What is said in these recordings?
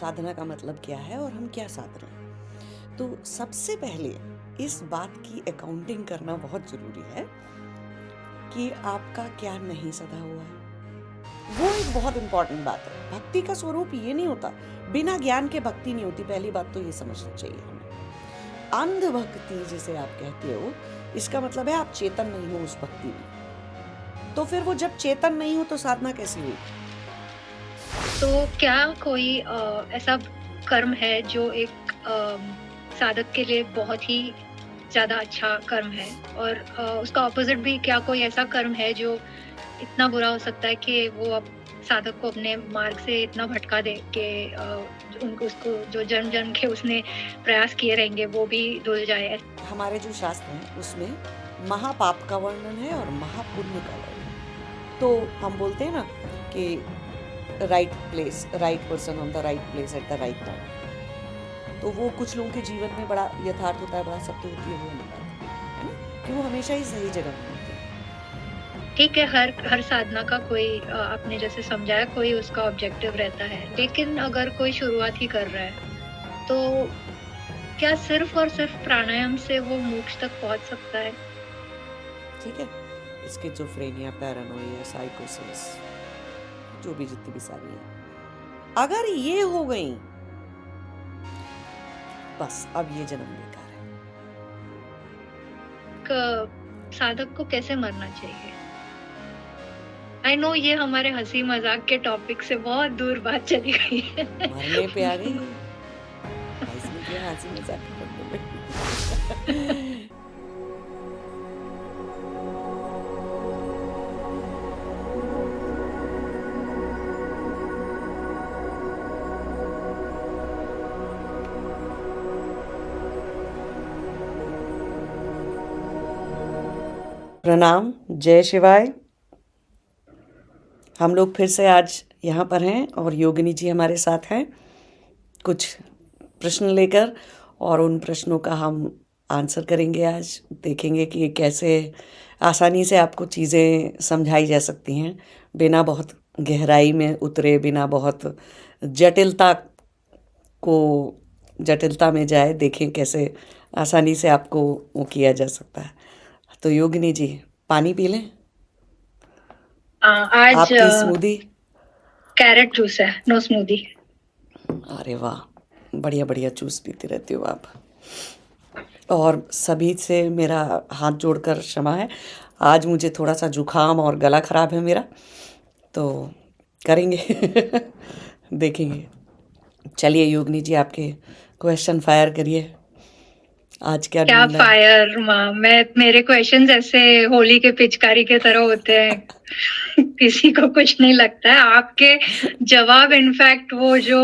साधना का मतलब क्या है और हम क्या साध रहे हैं। तो सबसे पहले इस बात की अकाउंटिंग करना बहुत ज़रूरी है कि आपका क्या नहीं सधा हुआ है। वो एक बहुत इंपॉर्टेंट बात है। भक्ति का स्वरूप ये नहीं होता, बिना ज्ञान के भक्ति नहीं होती। पहली बात तो ये समझना चाहिए हमें। अंध भक्ति जिसे आप कहते हो, इसका मतलब है आप चेतन नहीं हो उस भक्ति में। तो फिर वो जब चेतन नहीं हो तो साधना कैसी हुई? तो क्या कोई ऐसा कर्म है जो एक साधक के लिए बहुत ही ज्यादा अच्छा कर्म है और उसका ऑपोजिट भी क्या कोई ऐसा कर्म है जो इतना बुरा हो सकता है कि वो अब साधक को अपने मार्ग से इतना भटका दे कि उनको उसको जो जन्म जन्म के उसने प्रयास किए रहेंगे वो भी धुल जाए। हमारे जो शास्त्र हैं उसमें महापाप का वर्णन है और महापुण्य का वर्णन। तो हम बोलते हैं ना कि right place, right person on the right place at the right time. तो वो कुछ लोगों के जीवन में बड़ा यथार्थ होता है, बड़ा सत्य होती है वो अलग बात है ना, कि वो हमेशा ही सही जगह में होते हैं। ठीक है, हर साधना का कोई आपने जैसे समझाया कोई उसका ऑब्जेक्टिव रहता है, लेकिन अगर कोई शुरुआत ही कर रहा है तो क्या सिर्फ और सिर्फ प्राणायाम से वो मोक्ष तक पहुंच सकता है? ठीक है, स्किज़ोफ्रेनिया, पैरानोइया, साइकोसिस, जो भी जितनी भी सारी है, अगर ये हो गई बस अब ये जन्म बेकार है। साधक को कैसे मरना चाहिए? आई नो ये हमारे हंसी मजाक के टॉपिक से बहुत दूर बात चली गई है। मरने पे आ गई इसमें क्या हंसी मजाक करने में। प्रणाम, जय शिवाय। हम लोग फिर से आज यहाँ पर हैं और योगिनी जी हमारे साथ हैं कुछ प्रश्न लेकर, और उन प्रश्नों का हम आंसर करेंगे। आज देखेंगे कि कैसे आसानी से आपको चीज़ें समझाई जा सकती हैं, बिना बहुत गहराई में उतरे, बिना बहुत जटिलता जटिलता में जाए। देखें कैसे आसानी से आपको वो किया जा सकता है। तो योगिनी जी, पानी पी लें। आज आपकी स्मूदी कैरेट जूस है, नो स्मूदी। अरे वाह, बढ़िया बढ़िया जूस पीती रहती हो आप। और सभी से मेरा हाथ जोड़कर क्षमा है, आज मुझे थोड़ा सा जुकाम और गला खराब है मेरा, तो करेंगे। देखेंगे। चलिए योगिनी जी, आपके क्वेश्चन फायर करिए। आज क्या क्या ढूंढना है? फायर माँ, मेरे क्वेश्चंस ऐसे होली के पिचकारी के तरह होते हैं। किसी को कुछ नहीं लगता है। आपके जवाब इनफैक्ट वो जो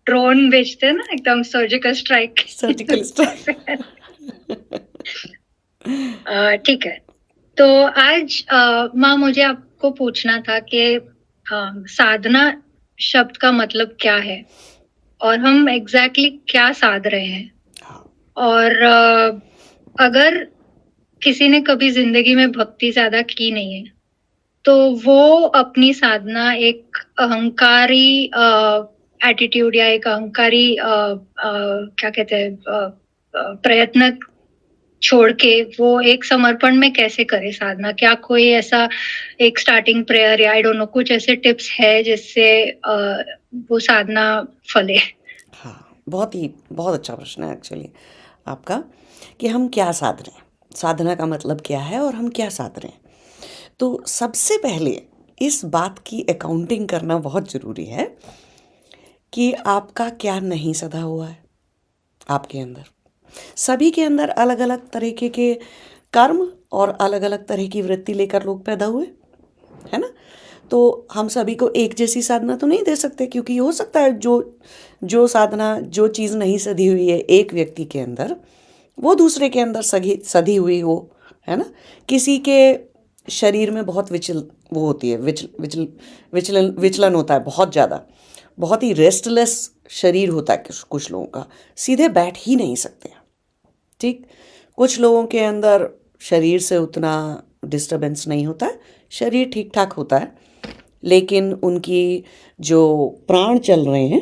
ड्रोन बेचते हैं ना, एकदम सर्जिकल स्ट्राइक। Surgical strike. ठीक है, तो आज माँ मुझे आपको पूछना था कि साधना शब्द का मतलब क्या है और हम एग्जैक्टली क्या साध रहे हैं। और अगर किसी ने कभी जिंदगी में भक्ति ज्यादा की नहीं है तो वो अपनी साधना एक अहंकारी एटीट्यूड या एक अहंकारी क्या कहते हैं प्रयत्न छोड़ के वो एक समर्पण में कैसे करे साधना। क्या कोई ऐसा एक स्टार्टिंग प्रेयर या आई डोंट नो कुछ ऐसे टिप्स है जिससे वो साधना फले? हाँ, बहुत अच्छा प्रश्न है एक्चुअली आपका, कि हम क्या साध रहे हैं, साधना का मतलब क्या है और हम क्या साध रहे हैं। तो सबसे पहले इस बात की अकाउंटिंग करना बहुत ज़रूरी है कि आपका क्या नहीं सधा हुआ है आपके अंदर। सभी के अंदर अलग अलग तरीके के कर्म और अलग अलग तरह की वृत्ति लेकर लोग पैदा हुए, है ना। तो हम सभी को एक जैसी साधना तो नहीं दे सकते, क्योंकि हो सकता है जो साधना, जो चीज़ नहीं सधी हुई है एक व्यक्ति के अंदर, वो दूसरे के अंदर सधी हुई हो, है ना। किसी के शरीर में बहुत वो होती है, विचलन होता है बहुत ज़्यादा, बहुत ही रेस्टलेस शरीर होता है कुछ लोगों का, सीधे बैठ ही नहीं सकते। ठीक, कुछ लोगों के अंदर शरीर से उतना डिस्टरबेंस नहीं होता है, शरीर ठीक ठाक होता है, लेकिन उनकी जो प्राण चल रहे हैं,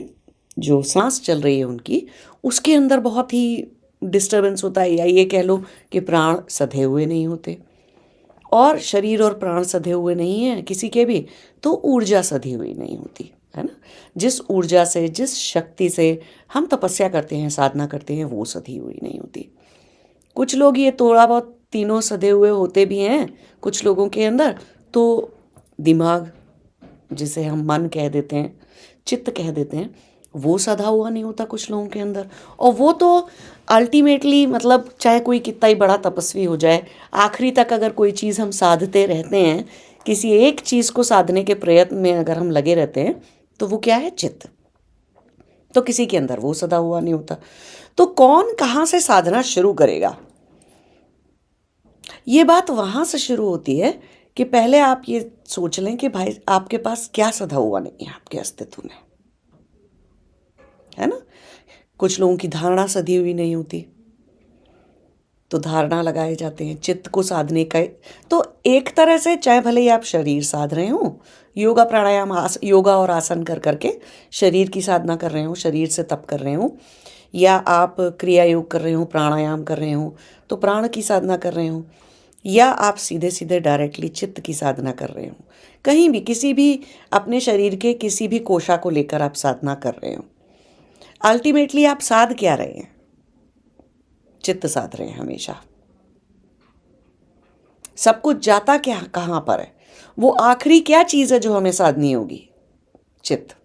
जो सांस चल रही है उनकी, उसके अंदर बहुत ही डिस्टरबेंस होता है, या ये कह लो कि प्राण सधे हुए नहीं होते। और शरीर और प्राण सधे हुए नहीं हैं किसी के भी, तो ऊर्जा सधी हुई नहीं होती, है ना। जिस ऊर्जा से, जिस शक्ति से हम तपस्या करते हैं, साधना करते हैं, वो सधी हुई नहीं होती। कुछ लोग ये थोड़ा बहुत तीनों सधे हुए होते भी हैं कुछ लोगों के अंदर। तो दिमाग, जिसे हम मन कह देते हैं, चित्त कह देते हैं, वो सधा हुआ नहीं होता कुछ लोगों के अंदर। और वो तो अल्टीमेटली, मतलब चाहे कोई कितना ही बड़ा तपस्वी हो जाए, आखिरी तक अगर कोई चीज़ हम साधते रहते हैं, किसी एक चीज़ को साधने के प्रयत्न में अगर हम लगे रहते हैं, तो वो क्या है? चित्त। तो किसी के अंदर वो सदा हुआ नहीं होता। तो कौन कहाँ से साधना शुरू करेगा? ये बात वहाँ से शुरू होती है कि पहले आप ये सोच लें कि भाई आपके पास क्या सधा हुआ नहीं है आपके अस्तित्व में, है ना। कुछ लोगों की धारणा सधी हुई नहीं होती, तो धारणा लगाए जाते हैं चित्त को साधने का। तो एक तरह से चाहे भले ही आप शरीर साध रहे हो, योगा प्राणायाम योगा और आसन कर करके शरीर की साधना कर रहे हो, शरीर से तप कर रहे हो, या आप क्रिया योग कर रहे हो, प्राणायाम कर रहे हो, तो प्राण की साधना कर रहे हो, या आप सीधे सीधे डायरेक्टली चित्त की साधना कर रहे हो। कहीं भी, किसी भी अपने शरीर के किसी भी कोशा को लेकर आप साधना कर रहे हो, अल्टीमेटली आप साध क्या रहे हैं? चित्त साध रहे हैं हमेशा। सब कुछ जाता क्या कहाँ पर है? वो आखिरी क्या चीज़ है जो हमें साधनी होगी? चित्त।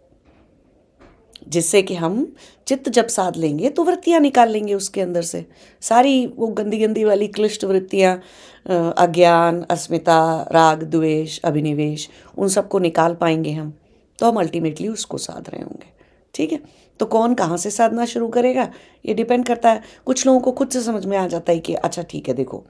जिससे कि हम चित्त जब साध लेंगे तो वृत्तियाँ निकाल लेंगे उसके अंदर से, सारी वो गंदी गंदी वाली क्लिष्ट वृत्तियाँ, अज्ञान, अस्मिता, राग, द्वेष, अभिनिवेश, उन सबको निकाल पाएंगे हम, तो हम अल्टीमेटली उसको साध रहे होंगे। ठीक है। तो कौन कहाँ से साधना शुरू करेगा, ये डिपेंड करता है। कुछ लोगों को खुद से समझ में आ जाता है कि अच्छा ठीक है, देखो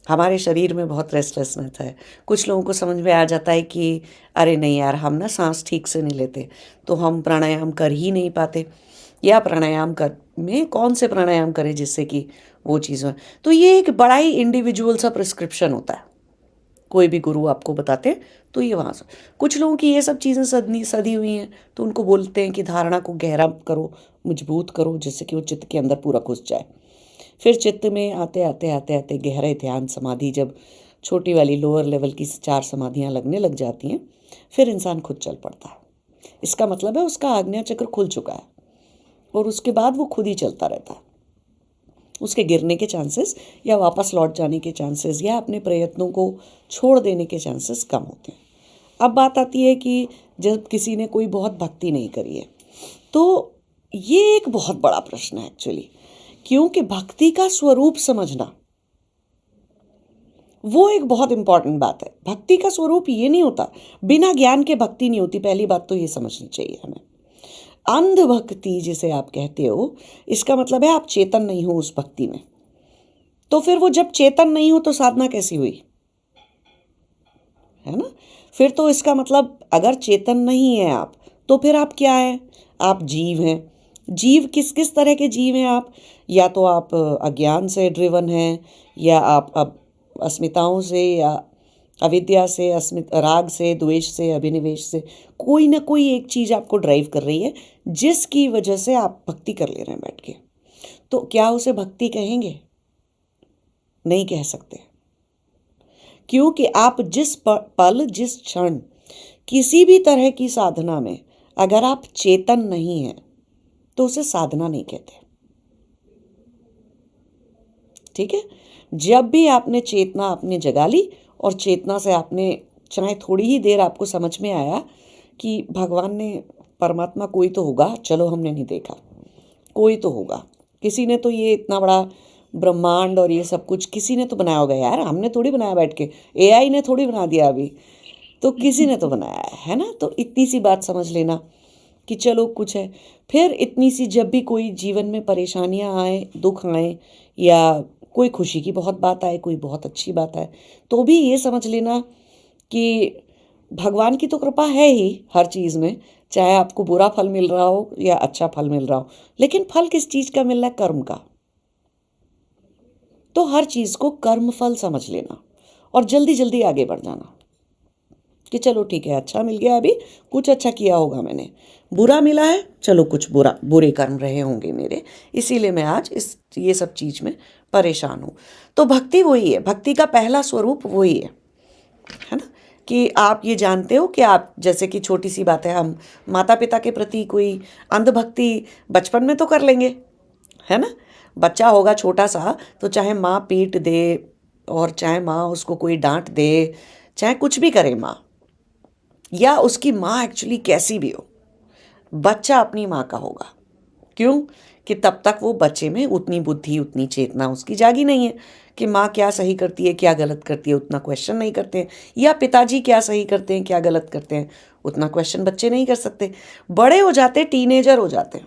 हमारे शरीर में बहुत रेस्टलेसनेस है। कुछ लोगों को समझ में आ जाता है कि अरे नहीं यार, हम ना सांस ठीक से नहीं लेते, तो हम प्राणायाम कर ही नहीं पाते, या प्राणायाम कर में कौन से प्राणायाम करें जिससे कि वो चीज़ हो। तो ये एक बड़ा ही इंडिविजुअल सा प्रिस्क्रिप्शन होता है, कोई भी गुरु आपको बताते हैं तो ये वहाँ से। कुछ लोगों की ये सब चीज़ें सदी हुई हैं, तो उनको बोलते हैं कि धारणा को गहरा करो, मजबूत करो, जिससे कि वो चित्त के अंदर पूरा घुस जाए। फिर चित्त में आते आते आते आते गहरे ध्यान समाधि, जब छोटी वाली लोअर लेवल की 4 समाधियाँ लगने लग जाती हैं, फिर इंसान खुद चल पड़ता है। इसका मतलब है उसका आज्ञा चक्र खुल चुका है, और उसके बाद वो खुद ही चलता रहता है। उसके गिरने के चांसेस या वापस लौट जाने के चांसेस या अपने प्रयत्नों को छोड़ देने के चांसेस कम होते हैं। अब बात आती है कि जब किसी ने कोई बहुत भक्ति नहीं करी है, तो ये एक बहुत बड़ा प्रश्न है एक्चुअली, क्योंकि भक्ति का स्वरूप समझना वो एक बहुत इंपॉर्टेंट बात है। भक्ति का स्वरूप ये नहीं होता, बिना ज्ञान के भक्ति नहीं होती, पहली बात तो ये समझनी चाहिए हमें। अंध भक्ति जिसे आप कहते हो, इसका मतलब है आप चेतन नहीं हो उस भक्ति में। तो फिर वो जब चेतन नहीं हो तो साधना कैसी हुई, है ना। फिर तो इसका मतलब अगर चेतन नहीं है आप, तो फिर आप क्या है? आप जीव हैं। जीव किस किस तरह के जीव हैं आप? या तो आप अज्ञान से ड्रिवन हैं, या आप अस्मिताओं से, या अविद्या से, राग से, द्वेष से, अभिनिवेश से, कोई ना कोई एक चीज़ आपको ड्राइव कर रही है, जिसकी वजह से आप भक्ति कर ले रहे हैं बैठ के। तो क्या उसे भक्ति कहेंगे? नहीं कह सकते, क्योंकि आप जिस पल, जिस क्षण, किसी भी तरह की साधना में अगर आप चेतन नहीं हैं, तो उसे साधना नहीं कहते। ठीक है। जब भी आपने चेतना अपने जगा ली, और चेतना से आपने चाहे थोड़ी ही देर आपको समझ में आया कि भगवान ने, परमात्मा कोई तो होगा, चलो हमने नहीं देखा, कोई तो होगा, किसी ने तो ये इतना बड़ा ब्रह्मांड और ये सब कुछ किसी ने तो बनाया होगा यार, हमने थोड़ी बनाया बैठ के, एआई ने थोड़ी बना दिया अभी, तो किसी ने तो बनाया है ना। तो इतनी सी बात समझ लेना कि चलो कुछ है। फिर इतनी सी, जब भी कोई जीवन में परेशानियां आए, दुख आए, या कोई खुशी की बहुत बात आए, कोई बहुत अच्छी बात आए, तो भी ये समझ लेना कि भगवान की तो कृपा है ही हर चीज़ में, चाहे आपको बुरा फल मिल रहा हो या अच्छा फल मिल रहा हो, लेकिन फल किस चीज़ का मिल रहा है? कर्म का। तो हर चीज़ को कर्म फल समझ लेना, और जल्दी जल्दी आगे बढ़ जाना कि चलो ठीक है, अच्छा मिल गया, अभी कुछ अच्छा किया होगा मैंने, बुरा मिला है, चलो कुछ बुरे कर्म रहे होंगे मेरे, इसीलिए मैं आज ये सब चीज़ में परेशान हूँ। तो भक्ति वही है, भक्ति का पहला स्वरूप वही है ना, कि आप ये जानते हो कि आप, जैसे कि छोटी सी बात है, हम माता पिता के प्रति कोई अंधभक्ति बचपन में तो कर लेंगे, है ना। बच्चा होगा छोटा सा, तो चाहे माँ पीट दे और चाहे माँ उसको कोई डांट दे, चाहे कुछ भी करे माँ, या उसकी माँ एक्चुअली कैसी भी हो, बच्चा अपनी माँ का होगा। क्यों? कि तब तक वो बच्चे में उतनी बुद्धि, उतनी चेतना उसकी जागी नहीं है कि माँ क्या सही करती है, क्या गलत करती है, उतना क्वेश्चन नहीं करते हैं। या पिताजी क्या सही करते हैं, क्या गलत करते हैं, उतना क्वेश्चन बच्चे नहीं कर सकते। बड़े हो जाते, टीनेजर हो जाते हैं,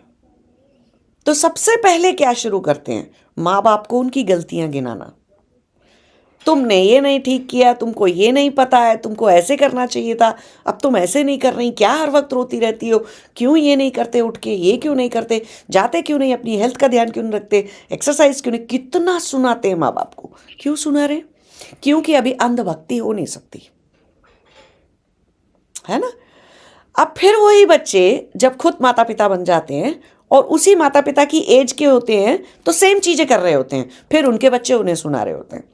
तो सबसे पहले क्या शुरू करते हैं? माँ बाप को उनकी गलतियां गिनाना। तुमने ये नहीं ठीक किया, तुमको ये नहीं पता है, तुमको ऐसे करना चाहिए था, अब तुम ऐसे नहीं कर रही, क्या हर वक्त रोती रहती हो, क्यों ये नहीं करते उठ के, ये क्यों नहीं करते, जाते क्यों नहीं, अपनी हेल्थ का ध्यान क्यों नहीं रखते, एक्सरसाइज क्यों नहीं। कितना सुनाते हैं माँ बाप को। क्यों सुना रहे? क्योंकि अभी अंधभक्ति हो नहीं सकती, है ना। अब फिर वही बच्चे जब खुद माता पिता बन जाते हैं और उसी माता पिता की एज के होते हैं, तो सेम चीजें कर रहे होते हैं, फिर उनके बच्चे उन्हें सुना रहे होते हैं।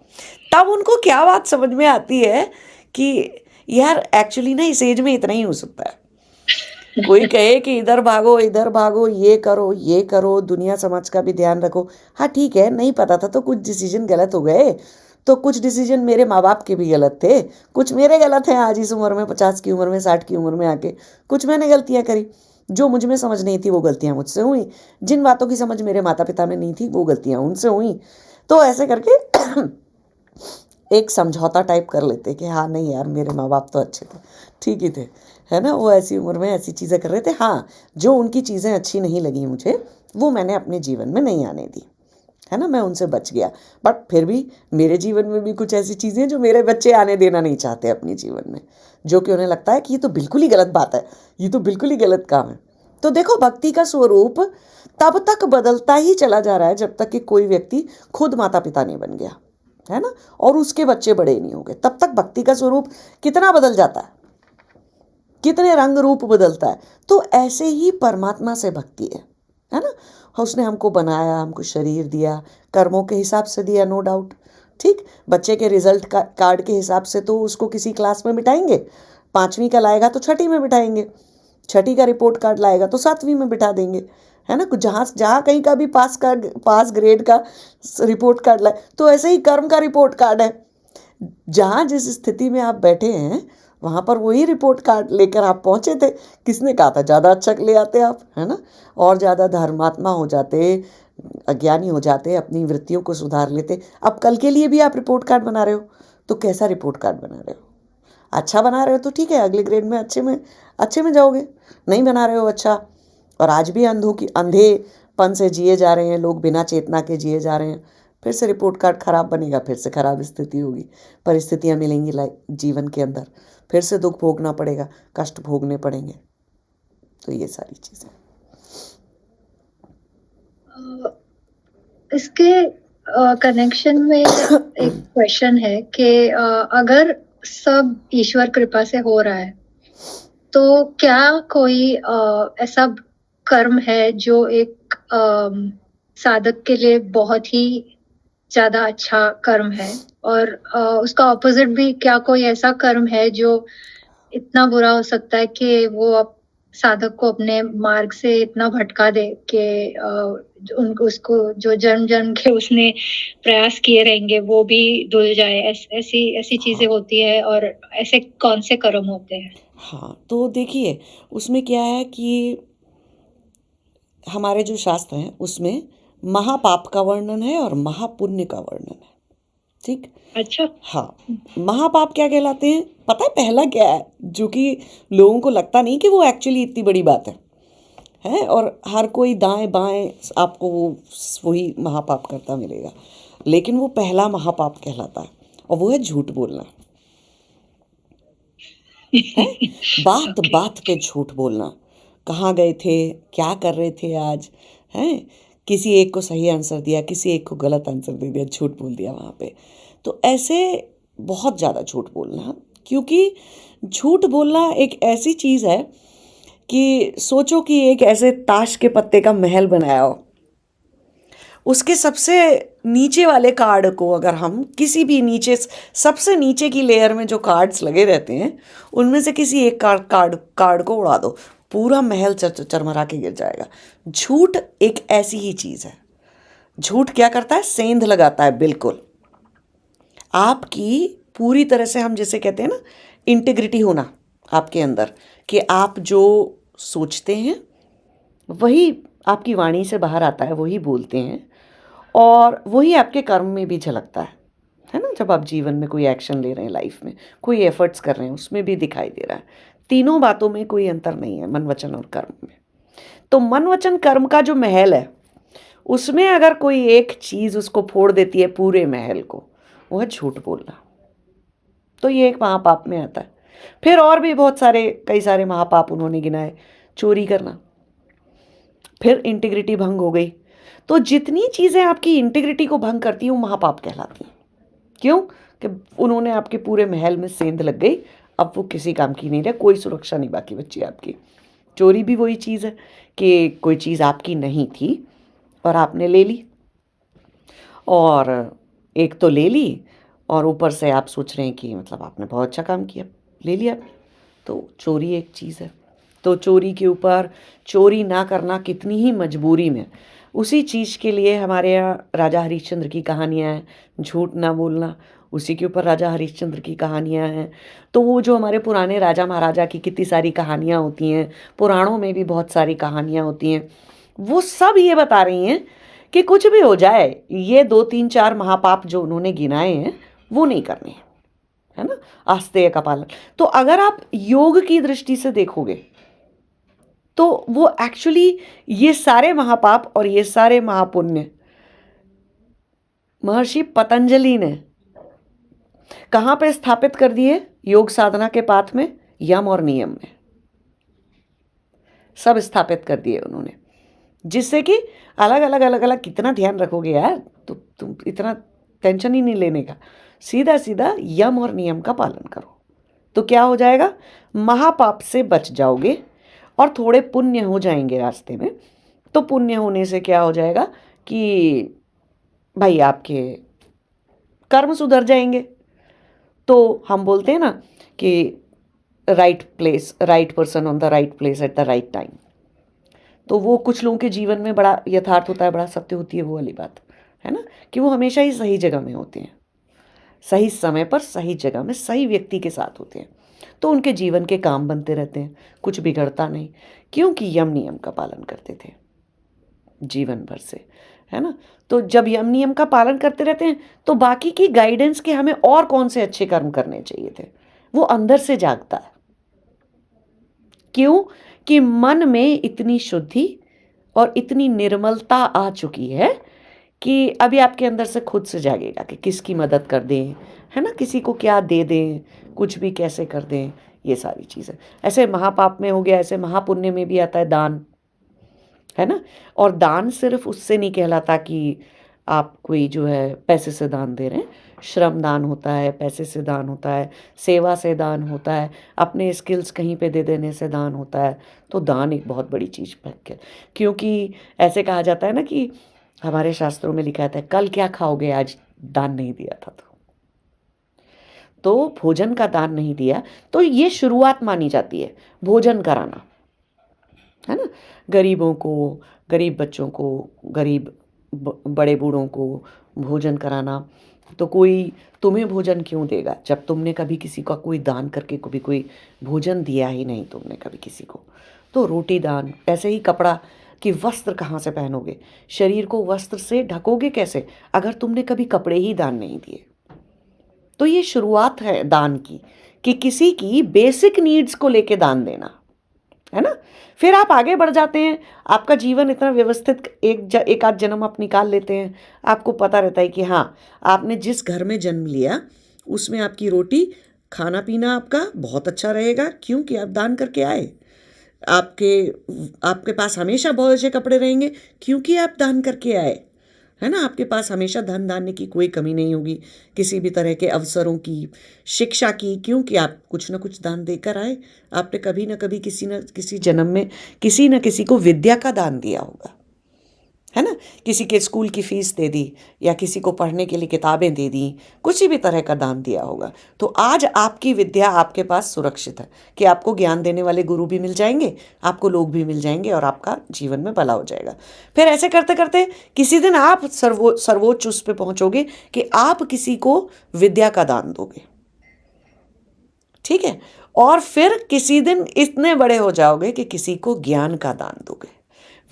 तब उनको क्या बात समझ में आती है कि यार एक्चुअली ना इस एज में इतना ही हो सकता है। कोई कहे कि इधर भागो, ये करो, दुनिया समाज का भी ध्यान रखो। हाँ ठीक है, नहीं पता था तो कुछ डिसीजन गलत हो गए, तो कुछ डिसीजन मेरे माँ बाप के भी गलत थे, कुछ मेरे गलत हैं आज इस उम्र में, 50 की उम्र में, 60 की उम्र में आके कुछ मैंने गलतियाँ करी। जो मुझ में समझ नहीं थी वो गलतियाँ मुझसे हुई, जिन बातों की समझ मेरे माता पिता में नहीं थी वो गलतियाँ उनसे हुई। तो ऐसे करके एक समझौता टाइप कर लेते कि हाँ नहीं यार, मेरे माँ बाप तो अच्छे थे, ठीक ही थे, है ना। वो ऐसी उम्र में ऐसी चीज़ें कर रहे थे, हाँ जो उनकी चीज़ें अच्छी नहीं लगी मुझे, वो मैंने अपने जीवन में नहीं आने दी, है ना, मैं उनसे बच गया। बट फिर भी मेरे जीवन में भी कुछ ऐसी चीज़ें जो मेरे बच्चे आने देना नहीं चाहते अपने जीवन में, जो कि उन्हें लगता है कि ये तो बिल्कुल ही गलत बात है, ये तो बिल्कुल ही गलत काम है। तो देखो, भक्ति का स्वरूप तब तक बदलता ही चला जा रहा है जब तक कि कोई व्यक्ति खुद माता पिता नहीं बन गया, है ना, और उसके बच्चे बड़े नहीं हो गए। तब तक भक्ति का स्वरूप कितना बदल जाता है, कितने रंग रूप बदलता है। तो ऐसे ही परमात्मा से भक्ति है ना। उसने हमको बनाया, हमको शरीर दिया, कर्मों के हिसाब से दिया, नो डाउट, ठीक। बच्चे के रिजल्ट कार्ड के हिसाब से तो उसको किसी क्लास में बिठाएंगे, 5वीं का लाएगा तो 6ठी में बिठाएंगे, 6ठी का रिपोर्ट कार्ड लाएगा तो 7वीं में बिठा देंगे, है ना। कुछ जहाँ कहीं का भी पास ग्रेड का रिपोर्ट कार्ड लाए, तो ऐसे ही कर्म का रिपोर्ट कार्ड है। जहाँ जिस स्थिति में आप बैठे हैं वहाँ पर वही रिपोर्ट कार्ड लेकर आप पहुँचे थे। किसने कहा था ज़्यादा अच्छा ले आते आप, है ना, और ज़्यादा धर्मात्मा हो जाते, अज्ञानी हो जाते, अपनी वृत्तियों को सुधार लेते। अब कल के लिए भी आप रिपोर्ट कार्ड बना रहे हो, तो कैसा रिपोर्ट कार्ड बना रहे हो? अच्छा बना रहे हो तो ठीक है, अगले ग्रेड में अच्छे में जाओगे। नहीं बना रहे हो अच्छा, और आज भी अंधेपन से जिए जा रहे हैं लोग, बिना चेतना के जिए जा रहे हैं, फिर से रिपोर्ट कार्ड खराब बनेगा, फिर से खराब स्थिति होगी, परिस्थितियाँ मिलेंगी जीवन के अंदर, फिर से दुख भोगना पड़ेगा, कष्ट भोगने पड़ेंगे। तो ये सारी चीज़ें। इसके कनेक्शन में एक क्वेश्चन है कि अगर सब ईश्वर कृपा से हो रहा है, तो क्या कोई ऐसा कर्म है जो एक साधक के लिए बहुत ही ज्यादा अच्छा कर्म है, और उसका ऑपोजिट भी, क्या कोई ऐसा कर्म है जो इतना बुरा हो सकता है कि वो साधक को अपने मार्ग से इतना भटका दे कि उनको, उसको जो जन्म जन्म के उसने प्रयास किए रहेंगे वो भी धुल जाए। ऐसी चीजें होती है, और ऐसे कौन से कर्म होते हैं? हाँ, तो देखिए, उसमें क्या है कि हमारे जो शास्त्र हैं उसमें महापाप का वर्णन है और महापुण्य का वर्णन है, ठीक। अच्छा। हाँ, महापाप क्या कहलाते हैं पता है? पहला क्या है, जो कि लोगों को लगता नहीं कि वो एक्चुअली इतनी बड़ी बात है, और हर कोई दाएं बाएं आपको वही महापाप करता मिलेगा, लेकिन वो पहला महापाप कहलाता है, और वो है झूठ बोलना, है। बात बात पे झूठ बोलना, कहाँ गए थे, क्या कर रहे थे आज, हैं, किसी एक को सही आंसर दिया, किसी एक को गलत आंसर दे दिया, झूठ बोल दिया वहाँ पे। तो ऐसे बहुत ज़्यादा झूठ बोलना, क्योंकि झूठ बोलना एक ऐसी चीज़ है कि सोचो कि एक ऐसे ताश के पत्ते का महल बनाया हो, उसके सबसे नीचे वाले कार्ड को अगर हम किसी भी नीचे, सबसे नीचे की लेयर में जो कार्ड्स लगे रहते हैं उनमें से किसी एक कार्ड को उड़ा दो, पूरा महल चरमरा के गिर जाएगा। झूठ एक ऐसी ही चीज़ है। झूठ क्या करता है? सेंध लगाता है। बिल्कुल आपकी पूरी तरह से, हम जैसे कहते हैं ना, इंटीग्रिटी होना आपके अंदर, कि आप जो सोचते हैं वही आपकी वाणी से बाहर आता है, वही बोलते हैं, और वही आपके कर्म में भी झलकता है ना। जब आप जीवन में कोई एक्शन ले रहे हैं, लाइफ में कोई एफर्ट्स कर रहे हैं, उसमें भी दिखाई दे रहा है। तीनों बातों में कोई अंतर नहीं है, मन वचन और कर्म में। तो मन वचन कर्म का जो महल है, उसमें अगर कोई एक चीज़ उसको फोड़ देती है पूरे महल को, वो है झूठ बोलना। तो ये एक महापाप में आता है। फिर और भी बहुत सारे, कई सारे महापाप उन्होंने गिनाए। चोरी करना, फिर इंटीग्रिटी भंग हो गई। तो जितनी चीज़ें आपकी इंटीग्रिटी को भंग करती हैं वो महापाप कहलाती हैं। क्यों? कि उन्होंने आपके पूरे महल में सेंध लग गई, अब वो किसी काम की नहीं रहे, कोई सुरक्षा नहीं बाकी बची आपकी। चोरी भी वही चीज़ है कि कोई चीज़ आपकी नहीं थी और आपने ले ली, और एक तो ले ली और ऊपर से आप सोच रहे हैं कि मतलब आपने बहुत अच्छा काम किया, ले लिया। तो चोरी एक चीज़ है। तो चोरी के ऊपर चोरी ना करना कितनी ही मजबूरी में, उसी चीज़ के लिए हमारे यहाँ राजा हरिश्चंद्र की कहानियाँ हैं। झूठ ना बोलना, उसी के ऊपर राजा हरिश्चंद्र की कहानियाँ हैं। तो वो जो हमारे पुराने राजा महाराजा की कितनी सारी कहानियाँ होती हैं, पुराणों में भी बहुत सारी कहानियाँ होती हैं, वो सब ये बता रही हैं कि कुछ भी हो जाए, ये 2 3 4 महापाप जो उन्होंने गिनाए हैं वो नहीं करने हैं, है ना। आस्तेय का पालन। तो अगर आप योग की दृष्टि से देखोगे तो वो एक्चुअली ये सारे महापाप और ये सारे महापुण्य महर्षि पतंजलि ने कहाँ पे स्थापित कर दिए? योग साधना के पाथ में, यम और नियम में सब स्थापित कर दिए उन्होंने, जिससे कि अलग अलग कितना ध्यान रखोगे यार, तो तुम इतना टेंशन ही नहीं लेने का, सीधा सीधा यम और नियम का पालन करो, तो क्या हो जाएगा? महापाप से बच जाओगे और थोड़े पुण्य हो जाएंगे रास्ते में। तो पुण्य होने से क्या हो जाएगा कि भाई आपके कर्म सुधर जाएंगे। तो हम बोलते हैं ना कि right place, right person on the right place at the right time. तो वो कुछ लोगों के जीवन में बड़ा यथार्थ होता है, बड़ा सत्य होती है वो वाली बात, है ना, कि वो हमेशा ही सही जगह में होते हैं, सही समय पर सही जगह में सही व्यक्ति के साथ होते हैं। तो उनके जीवन के काम बनते रहते हैं, कुछ बिगड़ता नहीं, क्योंकि यम नियम का पालन करते थे जीवन भर से, है ना। तो जब यम नियम का पालन करते रहते हैं तो बाकी की गाइडेंस के हमें और कौन से अच्छे कर्म करने चाहिए थे, वो अंदर से जागता है। क्यों? कि मन में इतनी शुद्धि और इतनी निर्मलता आ चुकी है कि अभी आपके अंदर से खुद से जागेगा कि किसकी मदद कर दें, है ना, किसी को क्या दे दें, कुछ भी कैसे कर दें, ये सारी चीज़ें। ऐसे महापाप में हो गया, ऐसे महापुण्य में भी आता है दान, है ना। और दान सिर्फ उससे नहीं कहलाता कि आप कोई जो है पैसे से दान दे रहे हैं, श्रम दान होता है, पैसे से दान होता है, सेवा से दान होता है, अपने स्किल्स कहीं पे दे देने से दान होता है। तो दान एक बहुत बड़ी चीज़ है, क्योंकि ऐसे कहा जाता है ना कि हमारे शास्त्रों में लिखा था, कल क्या खाओगे, आज दान नहीं दिया था तो भोजन का दान नहीं दिया, तो ये शुरुआत मानी जाती है भोजन कराना, है ना। गरीबों को, गरीब बच्चों को, गरीब बड़े बूढ़ों को भोजन कराना। तो कोई तुम्हें भोजन क्यों देगा जब तुमने कभी किसी का कोई दान करके कभी कोई भोजन दिया ही नहीं तुमने कभी किसी को। तो रोटी दान, ऐसे ही कपड़ा, कि वस्त्र कहाँ से पहनोगे, शरीर को वस्त्र से ढकोगे कैसे अगर तुमने कभी कपड़े ही दान नहीं दिए। तो ये शुरुआत है दान की, कि किसी की बेसिक नीड्स को लेके दान देना, है ना। फिर आप आगे बढ़ जाते हैं, आपका जीवन इतना व्यवस्थित, एक आध जन्म आप निकाल लेते हैं, आपको पता रहता है कि हाँ, आपने जिस घर में जन्म लिया उसमें आपकी रोटी खाना पीना आपका बहुत अच्छा रहेगा, क्योंकि आप दान करके आए। आपके पास हमेशा बहुत अच्छे कपड़े रहेंगे, क्योंकि आप दान करके आए, है ना। आपके पास हमेशा धन धान्य की कोई कमी नहीं होगी, किसी भी तरह के अवसरों की, शिक्षा की, क्योंकि आप कुछ ना कुछ दान देकर आए। आपने कभी ना कभी किसी न किसी जन्म में किसी न किसी को विद्या का दान दिया होगा, है ना। किसी के स्कूल की फीस दे दी, या किसी को पढ़ने के लिए किताबें दे दी, कुछ भी तरह का दान दिया होगा। तो आज आपकी विद्या आपके पास सुरक्षित है कि आपको ज्ञान देने वाले गुरु भी मिल जाएंगे, आपको लोग भी मिल जाएंगे, और आपका जीवन में भला हो जाएगा। फिर ऐसे करते करते किसी दिन आप सर्वोच्च उस पे पहुंचोगे कि आप किसी को विद्या का दान दोगे, ठीक है। और फिर किसी दिन इतने बड़े हो जाओगे कि किसी को ज्ञान का दान दोगे।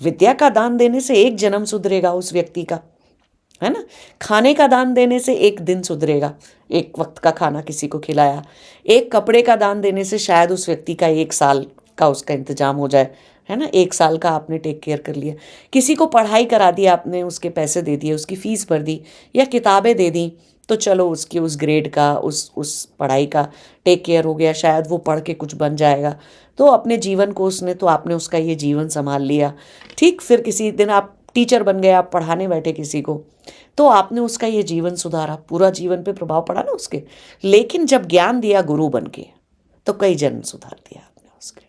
विद्या का दान देने से एक जन्म सुधरेगा उस व्यक्ति का, है ना। खाने का दान देने से एक दिन सुधरेगा, एक वक्त का खाना किसी को खिलाया। एक कपड़े का दान देने से शायद उस व्यक्ति का 1 साल का उसका इंतजाम हो जाए, है ना। 1 साल का आपने टेक केयर कर लिया। किसी को पढ़ाई करा दी आपने, उसके पैसे दे दिए, उसकी फीस भर दी, या किताबें दे दी, तो चलो उसकी उस ग्रेड का, उस पढ़ाई का टेक केयर हो गया। शायद वो पढ़ के कुछ बन जाएगा, तो अपने जीवन को उसने, तो आपने उसका ये जीवन संभाल लिया, ठीक। फिर किसी दिन आप टीचर बन गए, आप पढ़ाने बैठे किसी को, तो आपने उसका ये जीवन सुधारा, पूरा जीवन पे प्रभाव पड़ा ना उसके। लेकिन जब ज्ञान दिया गुरु बन के, तो कई जन्म सुधार दिया आपने उसके।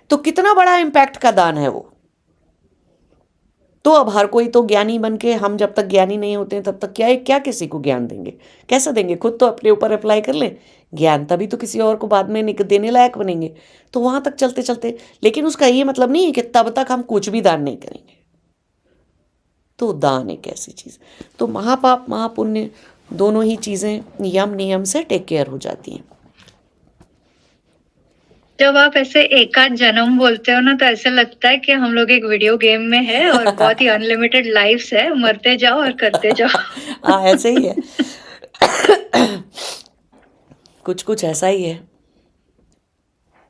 तो कितना बड़ा इम्पैक्ट का दान है वो। तो अब हर कोई तो ज्ञानी बन के, हम जब तक ज्ञानी नहीं होते हैं तब तक क्या किसी को ज्ञान देंगे, कैसे देंगे। खुद तो अपने ऊपर अप्लाई कर लें ज्ञान, तभी तो किसी और को बाद में देने लायक बनेंगे। तो वहां तक चलते चलते, लेकिन उसका ये मतलब नहीं है कि तब तक हम कुछ भी दान नहीं करेंगे। तो दान एक ऐसी चीज, तो महापाप महापुण्य दोनों ही चीजें यम नियम से टेक केयर हो जाती हैं। जब आप ऐसे एकाध जन्म बोलते हो ना, तो ऐसे लगता है कि हम लोग एक वीडियो गेम में है और बहुत ही अनलिमिटेड लाइफ्स है, मरते जाओ और करते जाओ। हाँ, ऐसे ही है। कुछ कुछ ऐसा ही है।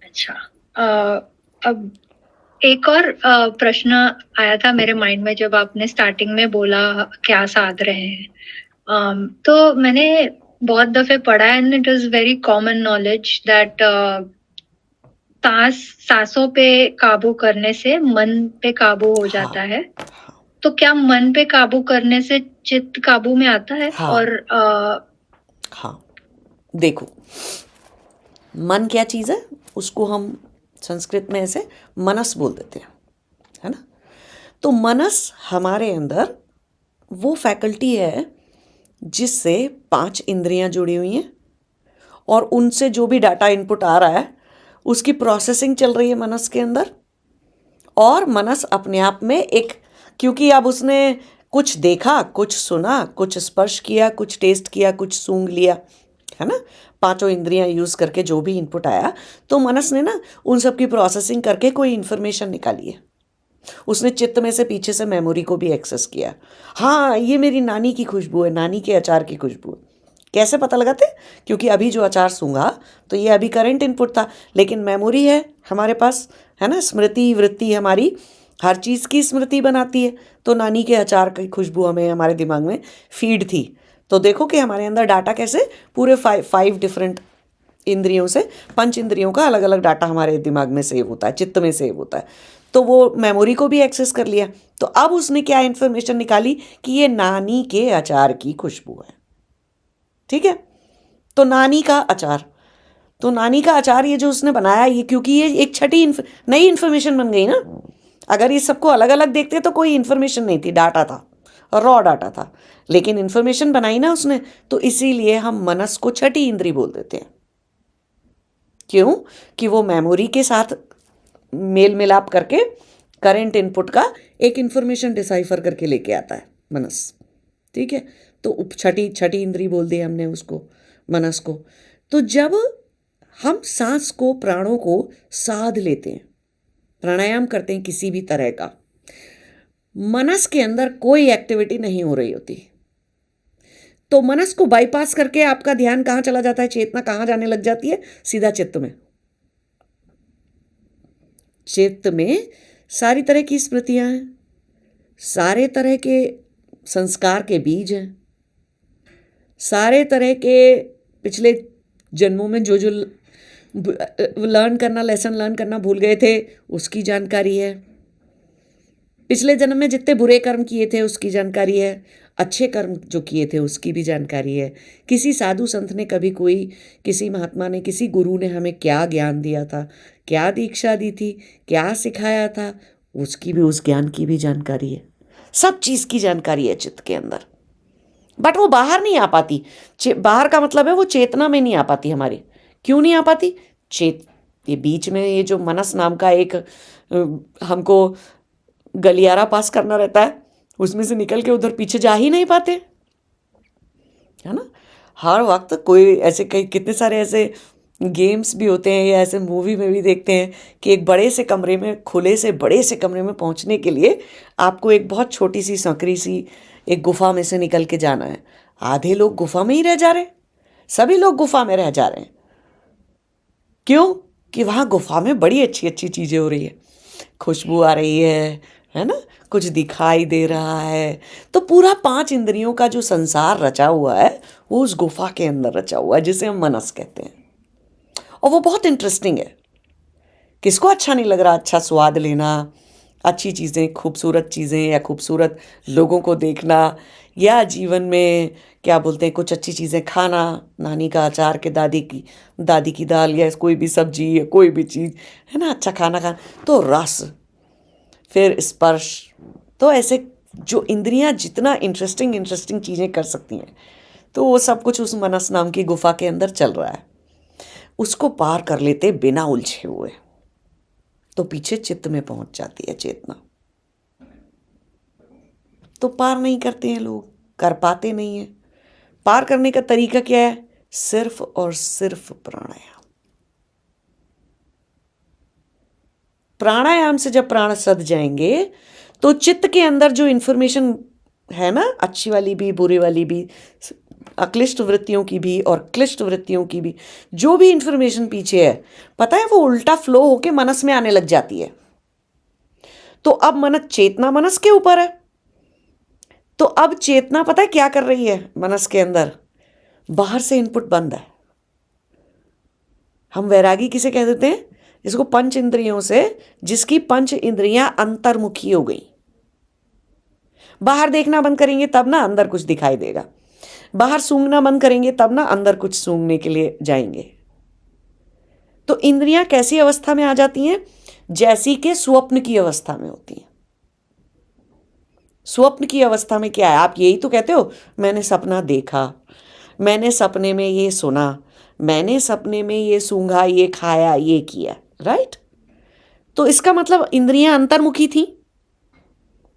अच्छा, अब एक और प्रश्न आया था मेरे माइंड में जब आपने स्टार्टिंग में बोला क्या साध रहे हैं। तो मैंने बहुत दफे पढ़ा है, and it is very common knowledge that सांसों पे काबू करने से मन पे काबू हो जाता है। तो क्या मन पे काबू करने से चित्त काबू में आता है? हाँ। और हाँ, देखो, मन क्या चीज़ है, उसको हम संस्कृत में ऐसे मनस बोल देते हैं, है ना। तो मनस हमारे अंदर वो फैकल्टी है जिससे 5 इंद्रियां जुड़ी हुई हैं, और उनसे जो भी डाटा इनपुट आ रहा है उसकी प्रोसेसिंग चल रही है मनस के अंदर। और मनस अपने आप में एक, क्योंकि अब उसने कुछ देखा, कुछ सुना, कुछ स्पर्श किया, कुछ टेस्ट किया, कुछ सूंघ लिया, है ना। 5 इंद्रियां यूज करके जो भी इनपुट आया, तो मनस ने ना उन सब की प्रोसेसिंग करके कोई इन्फॉर्मेशन निकाली है। उसने चित्त में से पीछे से मेमोरी को भी एक्सेस किया। हाँ, ये मेरी नानी की खुशबू है, नानी के अचार की खुशबू है। कैसे पता लगाते? क्योंकि अभी जो अचार सूंघा तो ये अभी करंट इनपुट था, लेकिन मेमोरी है हमारे पास, है ना। स्मृति वृत्ति हमारी हर चीज़ की स्मृति बनाती है। तो नानी के अचार की खुशबू हमें हमारे दिमाग में फीड थी। तो देखो कि हमारे अंदर डाटा कैसे पूरे 5 डिफरेंट इंद्रियों से, 5 इंद्रियों का अलग अलग डाटा हमारे दिमाग में सेव होता है, चित्त में सेव होता है। तो वो मेमोरी को भी एक्सेस कर लिया। तो अब उसने क्या इन्फॉर्मेशन निकाली कि ये नानी के अचार की खुशबू है, ठीक है। तो नानी का अचार, तो नानी का अचार ये जो उसने बनाया, ये क्योंकि ये एक नई इन्फॉर्मेशन बन गई ना। अगर ये सबको अलग अलग देखते तो कोई इन्फॉर्मेशन नहीं थी, डाटा था, रॉ डाटा था। लेकिन इन्फॉर्मेशन बनाई ना उसने, तो इसीलिए हम मनस को छठी इंद्री बोल देते हैं। क्यों? कि वो मेमोरी के साथ मेल मिलाप करके करंट इनपुट का एक इन्फॉर्मेशन डिसाइफर करके लेके आता है मनस, ठीक है। तो छठी इंद्री बोल दी हमने उसको, मनस को। तो जब हम सांस को, प्राणों को साध लेते हैं, प्राणायाम करते हैं किसी भी तरह का, मनस के अंदर कोई एक्टिविटी नहीं हो रही होती, तो मनस को बाईपास करके आपका ध्यान कहां चला जाता है, चेतना कहां जाने लग जाती है? सीधा चित्त में। चित्त में सारी तरह की स्मृतियां हैं, सारे तरह के संस्कार के बीज हैं, सारे तरह के पिछले जन्मों में जो लेसन लर्न करना भूल गए थे उसकी जानकारी है, पिछले जन्म में जितने बुरे कर्म किए थे उसकी जानकारी है, अच्छे कर्म जो किए थे उसकी भी जानकारी है। किसी साधु संत ने कभी कोई, किसी महात्मा ने, किसी गुरु ने हमें क्या ज्ञान दिया था, क्या दीक्षा दी थी, क्या सिखाया था, उसकी भी, उस ज्ञान की भी जानकारी है। सब चीज़ की जानकारी है चित्त के अंदर, बट वो बाहर नहीं आ पाती। बाहर का मतलब है वो चेतना में नहीं आ पाती हमारी। क्यों नहीं आ पाती? ये बीच में ये जो मनस नाम का एक हमको गलियारा पास करना रहता है, उसमें से निकल के उधर पीछे जा ही नहीं पाते, है ना। हर वक्त कोई ऐसे कई कितने सारे ऐसे गेम्स भी होते हैं या ऐसे मूवी में भी देखते हैं कि एक बड़े से कमरे में, खुले से बड़े से कमरे में पहुंचने के लिए आपको एक बहुत छोटी सी संकरी सी एक गुफा में से निकल के जाना है। आधे लोग गुफा में ही रह जा रहे हैं, सभी लोग गुफा में रह जा रहे हैं। क्यों? कि वहाँ गुफा में बड़ी अच्छी अच्छी चीज़ें हो रही है, खुशबू आ रही है ना, कुछ दिखाई दे रहा है। तो पूरा 5 इंद्रियों का जो संसार रचा हुआ है वो उस गुफा के अंदर रचा हुआ है, जिसे हम मनस कहते हैं। और वो बहुत इंटरेस्टिंग है। किसको अच्छा नहीं लग रहा अच्छा स्वाद लेना, अच्छी चीज़ें, खूबसूरत चीज़ें या खूबसूरत लोगों को देखना, या जीवन में क्या बोलते हैं कुछ अच्छी चीज़ें खाना, नानी का अचार के दादी की दाल या कोई भी सब्जी या कोई भी चीज़, है ना, अच्छा खाना खाना। तो रस, फिर स्पर्श, तो ऐसे जो इंद्रियां जितना इंटरेस्टिंग चीज़ें कर सकती हैं, तो वो सब कुछ उस मनस नाम की गुफा के अंदर चल रहा है। उसको पार कर लेते बिना उलझे हुए तो पीछे चित्त में पहुंच जाती है चेतना। तो पार नहीं करते हैं लोग, कर पाते नहीं है। पार करने का तरीका क्या है? सिर्फ और सिर्फ प्राणायाम। प्राणायाम से जब प्राण सद जाएंगे तो चित्त के अंदर जो इंफॉर्मेशन है ना, अच्छी वाली भी, बुरी वाली भी, अक्लिष्ट वृत्तियों की भी और क्लिष्ट वृत्तियों की भी, जो भी इंफॉर्मेशन पीछे है, पता है वो उल्टा फ्लो होके मनस में आने लग जाती है। तो अब मनस, चेतना मनस के ऊपर है, तो अब चेतना पता है क्या कर रही है मनस के अंदर? बाहर से इनपुट बंद है। हम वैरागी किसे कह देते हैं? जिसको पंच इंद्रियों से, जिसकी पंच इंद्रियां अंतर्मुखी हो गई। बाहर देखना बंद करेंगे तब ना अंदर कुछ दिखाई देगा, बाहर सूंघना बंद करेंगे तब ना अंदर कुछ सूंघने के लिए जाएंगे। तो इंद्रियां कैसी अवस्था में आ जाती हैं? जैसी के स्वप्न की अवस्था में होती हैं। स्वप्न की अवस्था में क्या है? आप यही तो कहते हो, मैंने सपना देखा, मैंने सपने में ये सुना, मैंने सपने में ये सूंघा, ये खाया, ये किया, राइट? तो इसका मतलब इंद्रियां अंतर्मुखी थी,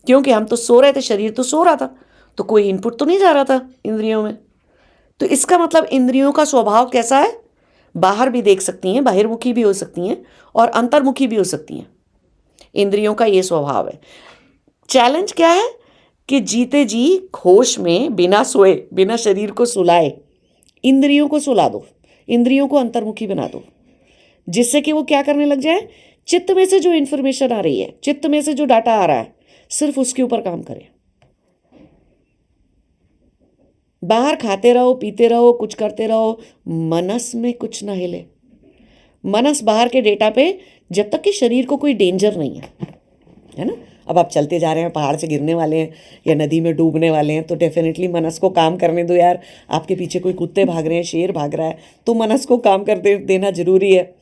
क्योंकि हम तो सो रहे थे, शरीर तो सो रहा था, तो कोई इनपुट तो नहीं जा रहा था इंद्रियों में। तो इसका मतलब इंद्रियों का स्वभाव कैसा है? बाहर भी देख सकती हैं, बहिर्मुखी भी हो सकती हैं और अंतर्मुखी भी हो सकती हैं। इंद्रियों का ये स्वभाव है। चैलेंज क्या है? कि जीते जी होश में, बिना सोए, बिना शरीर को सुलाए, इंद्रियों को सुला दो, इंद्रियों को अंतर्मुखी बना दो, जिससे कि वो क्या करने लग जाए? चित्त में से जो इंफॉर्मेशन आ रही है, चित्त में से जो डाटा आ रहा है, सिर्फ उसके ऊपर काम करें। बाहर खाते रहो, पीते रहो, कुछ करते रहो, मनस में कुछ ना हिले। मनस बाहर के डेटा पे, जब तक कि शरीर को कोई डेंजर नहीं है ना। अब आप चलते जा रहे हैं, पहाड़ से गिरने वाले हैं या नदी में डूबने वाले हैं, तो डेफिनेटली मनस को काम करने दो यार। आपके पीछे कोई कुत्ते भाग रहे हैं, शेर भाग रहा है, तो मनस को काम कर देना जरूरी है,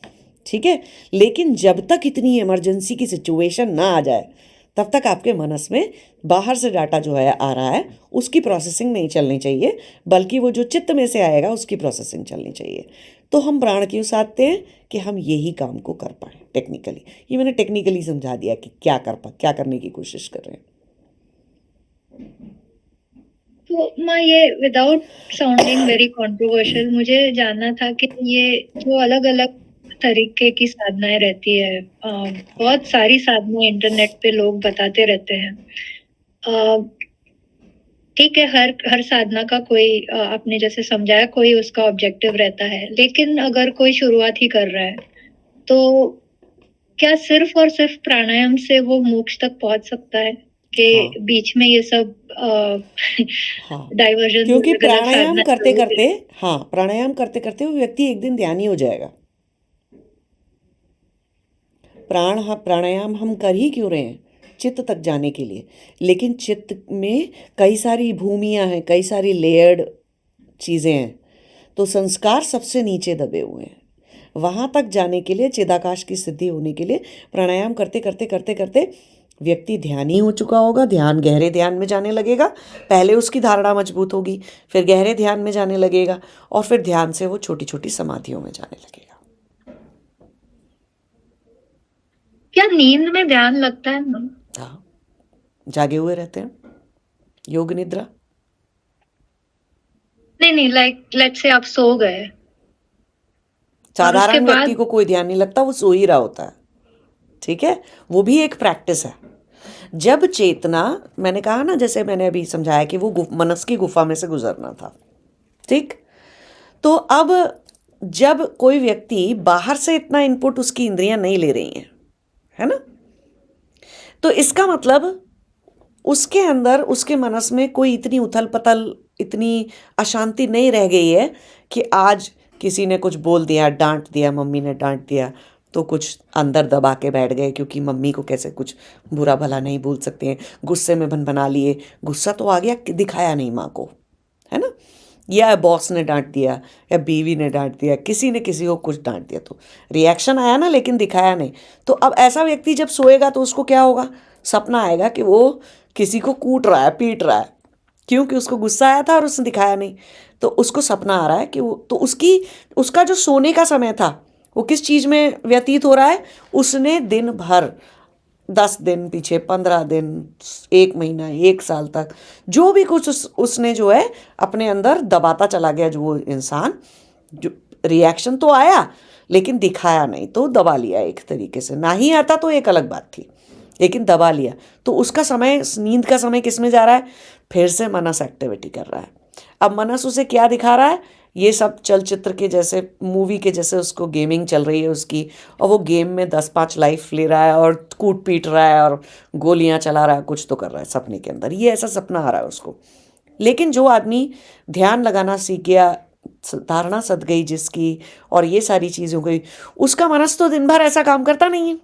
ठीक है। लेकिन जब तक इतनी इमरजेंसी की सिचुएशन ना आ जाए, तब तक आपके मनस में बाहर से डाटा जो है आ रहा है, उसकी प्रोसेसिंग नहीं चलनी चाहिए, बल्कि वो जो चित्त में से आएगा उसकी प्रोसेसिंग चलनी चाहिए। तो हम प्राण क्यों साधते हैं? कि हम यही काम को कर पाए टेक्निकली। ये मैंने टेक्निकली समझा दिया कि क्या करने की कोशिश कर रहे हैं। तो माँ, ये विदाउट साउंडिंग वेरी कंट्रोवर्शियल, मुझे जानना था कि ये जो अलग अलग तरीके की साधनाएं रहती है, बहुत सारी साधनाएं इंटरनेट पे लोग बताते रहते हैं। ठीक है, हर साधना का कोई, आपने जैसे समझाया, कोई उसका ऑब्जेक्टिव रहता है, लेकिन अगर कोई शुरुआत ही कर रहा है, तो क्या सिर्फ और सिर्फ प्राणायाम से वो मोक्ष तक पहुंच सकता है? कि हाँ, बीच में ये सब हाँ, डाइवर्जन, क्योंकि अलग अलग प्राणायाम साधना करते करते, हाँ, प्राणायाम करते करते वो व्यक्ति एक दिन ध्यानी हो जाएगा। प्राणायाम हम कर ही क्यों रहे हैं? चित्त तक जाने के लिए, लेकिन चित्त में कई सारी भूमियाँ हैं, कई सारी लेयर्ड चीज़ें हैं। तो संस्कार सबसे नीचे दबे हुए हैं। वहाँ तक जाने के लिए, चिदाकाश की सिद्धि होने के लिए प्राणायाम करते करते करते करते व्यक्ति ध्यानी हो चुका होगा, ध्यान गहरे ध्यान में जाने लगेगा। पहले उसकी धारणा मजबूत होगी, फिर गहरे ध्यान में जाने लगेगा, और फिर ध्यान से वो छोटी छोटी समाधियों में जाने लगेगा। क्या नींद में ध्यान लगता है? हाँ, जागे हुए रहते हैं, योग निद्रा। नहीं, लाइक लेट्स से आप सो गए और उसके साधारण व्यक्ति बाद को कोई ध्यान नहीं लगता, वो सो ही रहा होता है। ठीक है, वो भी एक प्रैक्टिस है। जब चेतना, मैंने कहा ना, जैसे मैंने अभी समझाया कि वो मनस की गुफा में से गुजरना था, ठीक। तो अब जब कोई व्यक्ति बाहर से इतना इनपुट, उसकी इंद्रियां नहीं ले रही हैं, है ना, तो इसका मतलब उसके अंदर, उसके मनस में कोई इतनी उथल पथल, इतनी अशांति नहीं रह गई है कि आज किसी ने कुछ बोल दिया, डांट दिया, मम्मी ने डांट दिया, तो कुछ अंदर दबा के बैठ गए, क्योंकि मम्मी को कैसे कुछ बुरा भला नहीं बोल सकते हैं, गुस्से में बना लिए। गुस्सा तो आ गया, दिखाया नहीं माँ को, है ना, या बॉस ने डांट दिया, या बीवी ने डांट दिया, किसी ने किसी को कुछ डांट दिया, तो रिएक्शन आया ना, लेकिन दिखाया नहीं। तो अब ऐसा व्यक्ति जब सोएगा तो उसको क्या होगा? सपना आएगा कि वो किसी को कूट रहा है, पीट रहा है, क्योंकि उसको गुस्सा आया था और उसने दिखाया नहीं। तो उसको सपना आ रहा है कि वो, तो उसका जो सोने का समय था वो किस चीज़ में व्यतीत हो रहा है? उसने दिन भर, 10 दिन पीछे, 15 दिन, 1 महीना, 1 साल तक जो भी कुछ उसने जो है अपने अंदर दबाता चला गया, जो वो इंसान, जो रिएक्शन तो आया लेकिन दिखाया नहीं, तो दबा लिया एक तरीके से। ना ही आता तो एक अलग बात थी, लेकिन दबा लिया। तो उसका समय, नींद का समय किस में जा रहा है? फिर से मनस एक्टिविटी कर रहा है। अब मनस उसे क्या दिखा रहा है? ये सब चलचित्र के जैसे, मूवी के जैसे उसको गेमिंग चल रही है उसकी, और वो गेम में 10-5 लाइफ ले रहा है और कूट पीट रहा है और गोलियां चला रहा है, कुछ तो कर रहा है सपने के अंदर। ये ऐसा सपना आ रहा है उसको। लेकिन जो आदमी ध्यान लगाना सीख गया, धारणा सद गई जिसकी, और ये सारी चीज़ हो गई, उसका मनस तो दिन भर ऐसा काम करता नहीं है,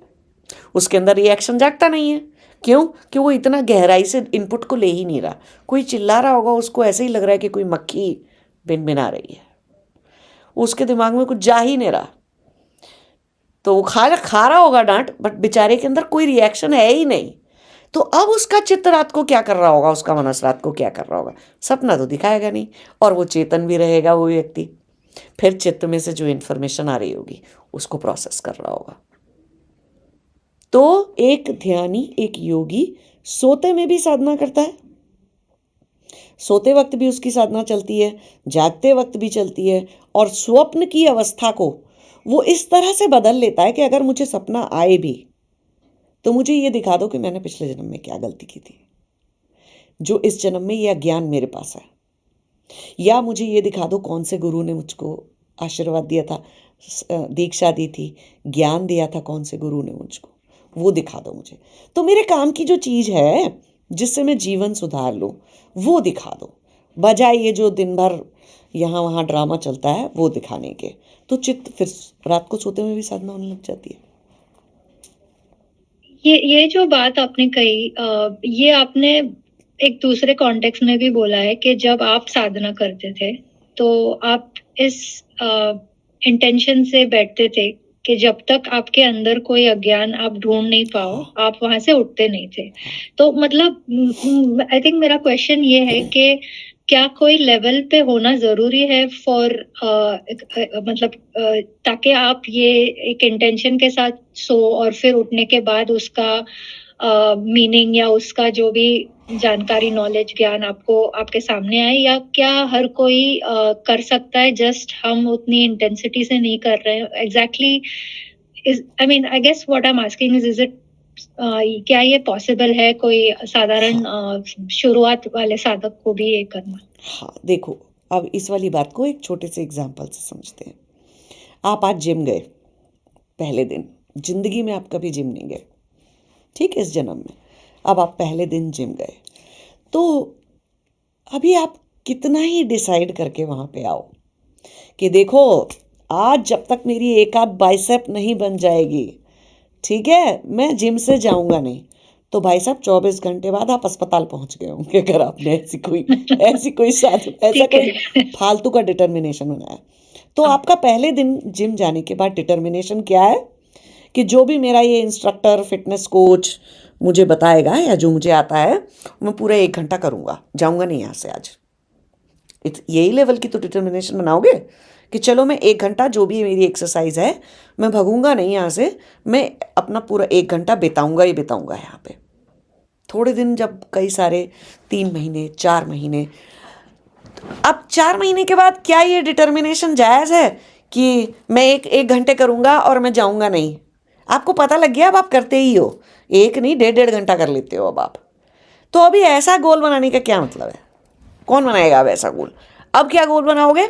उसके अंदर रिएक्शन जागता नहीं है। क्यों? कि वो इतना गहराई से इनपुट को ले ही नहीं रहा। कोई चिल्ला रहा होगा, उसको ऐसे ही लग रहा है कि कोई मक्खी भिनभिना रही है, उसके दिमाग में कुछ जा ही नहीं रहा। तो वो खा रहा होगा डांट, बट बेचारे के अंदर कोई रिएक्शन है ही नहीं। तो अब उसका चित्त रात को क्या कर रहा होगा? उसका मनस रात को क्या कर रहा होगा? सपना तो दिखाएगा नहीं, और वो चेतन भी रहेगा वो व्यक्ति। फिर चित्त में से जो इन्फॉर्मेशन आ रही होगी उसको प्रोसेस कर रहा होगा। तो एक ध्यानी, एक योगी सोते में भी साधना करता है, सोते वक्त भी उसकी साधना चलती है, जागते वक्त भी चलती है, और स्वप्न की अवस्था को वो इस तरह से बदल लेता है कि अगर मुझे सपना आए भी तो मुझे ये दिखा दो कि मैंने पिछले जन्म में क्या गलती की थी, जो इस जन्म में यह ज्ञान मेरे पास है, या मुझे ये दिखा दो कौन से गुरु ने मुझको आशीर्वाद दिया था, दीक्षा दी थी, ज्ञान दिया था, कौन से गुरु ने मुझको, वो दिखा दो मुझे। तो मेरे काम की जो चीज़ है जिससे मैं जीवन सुधार लूँ, वो दिखा दो, बजाय ये जो दिन भर यहाँ वहाँ ड्रामा चलता है वो दिखाने के। तो चित्त फिर रात को सोते में भी साधना होने लग जाती है। ये जो बात आपने कही, ये आपने एक दूसरे कॉन्टेक्स्ट में भी बोला है कि जब आप साधना करते थे तो आप इस इंटेंशन से बैठते थे कि जब तक आपके अंदर कोई अज्ञान आप ढूंढ नहीं पाओ, आप वहां से उठते नहीं थे। तो मतलब आई थिंक मेरा क्वेश्चन ये है कि क्या कोई लेवल पे होना जरूरी है फॉर मतलब ताकि आप ये एक इंटेंशन के साथ सो और फिर उठने के बाद उसका मीनिंग या उसका जो भी जानकारी, नॉलेज, ज्ञान आपको आपके सामने आए, या क्या हर कोई कर सकता है, जस्ट हम उतनी इंटेंसिटी से नहीं कर रहे हैं? Exactly is, I mean, I guess what I am asking is it, क्या ये पॉसिबल है कोई साधारण शुरुआत वाले साधक को भी ये करना? हाँ, देखो, अब इस वाली बात को एक छोटे से एग्जाम्पल से समझते हैं। आप आज जिम गए, पहले दिन, जिंदगी में आप कभी जिम नहीं गए, ठीक, इस जन्म में। अब आप पहले दिन जिम गए, तो अभी आप कितना ही डिसाइड करके वहाँ पे आओ कि देखो, आज जब तक मेरी एक आध बाइसेप नहीं बन जाएगी, ठीक है, मैं जिम से जाऊँगा नहीं। तो भाई साहब 24 घंटे बाद आप अस्पताल पहुंच गए होंगे, अगर आपने ऐसी कोई साधन, ऐसा ठीक कोई है। फालतू का डिटर्मिनेशन बनाया। तो हाँ, आपका पहले दिन जिम जाने के बाद डिटर्मिनेशन क्या है कि जो भी मेरा ये इंस्ट्रक्टर फिटनेस कोच मुझे बताएगा या जो मुझे आता है मैं पूरा 1 घंटा करूँगा, जाऊँगा नहीं यहाँ से आज। यही लेवल की तो डिटर्मिनेशन बनाओगे कि चलो मैं 1 घंटा जो भी मेरी एक्सरसाइज है मैं भगूंगा नहीं यहाँ से, मैं अपना पूरा 1 घंटा बिताऊंगा ही बिताऊंगा यहाँ पे। थोड़े दिन जब कई सारे 3 महीने 4 महीने, अब 4 महीने के बाद क्या ये डिटर्मिनेशन जायज़ है कि मैं एक घंटे करूँगा और मैं जाऊँगा नहीं? आपको पता लग गया, अब आप करते ही हो, एक नहीं 1.5 घंटा कर लेते हो अब आप। तो अभी ऐसा गोल बनाने का क्या मतलब है? कौन बनाएगा अब ऐसा गोल? अब क्या गोल बनाओगे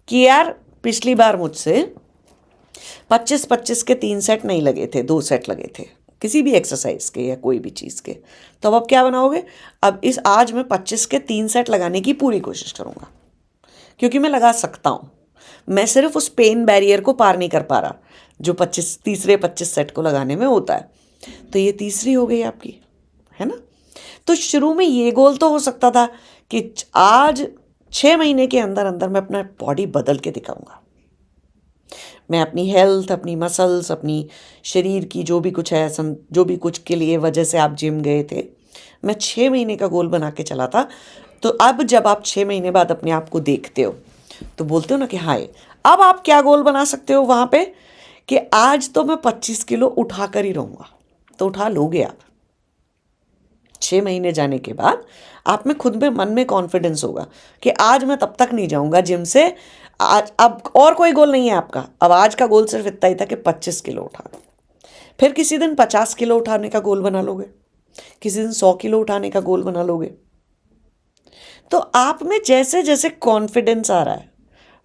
कि यार पिछली बार मुझसे 25-25 के 3 सेट नहीं लगे थे, 2 सेट लगे थे किसी भी एक्सरसाइज के या कोई भी चीज़ के। तो अब क्या बनाओगे? अब आज मैं 25 के 3 सेट लगाने की पूरी कोशिश करूँगा, क्योंकि मैं लगा सकता हूँ। मैं सिर्फ उस पेन बैरियर को पार नहीं कर पा रहा जो तीसरे 25 सेट को लगाने में होता है। तो ये तीसरी हो गई आपकी, है ना? तो शुरू में ये गोल तो हो सकता था कि आज 6 महीने के अंदर अंदर मैं अपना बॉडी बदल के दिखाऊंगा, मैं अपनी हेल्थ, अपनी मसल्स, अपनी शरीर की जो भी कुछ है, जो भी कुछ के लिए वजह से आप जिम गए थे, मैं 6 महीने का गोल बना के चला था। तो अब जब आप 6 महीने बाद अपने आप को देखते हो तो बोलते हो ना कि हाय, अब आप क्या गोल बना सकते हो वहाँ पे कि आज तो मैं 25 किलो उठा कर ही रहूँगा। तो उठा लोगे आप 6 महीने जाने के बाद, आप में खुद में मन में कॉन्फिडेंस होगा कि आज मैं तब तक नहीं जाऊंगा जिम से। आज अब और कोई गोल नहीं है आपका, अब आज का गोल सिर्फ इतना ही था कि 25 किलो उठाना। फिर किसी दिन 50 किलो उठाने का गोल बना लोगे, किसी दिन 100 किलो उठाने का गोल बना लोगे। तो आप में जैसे जैसे कॉन्फिडेंस आ रहा है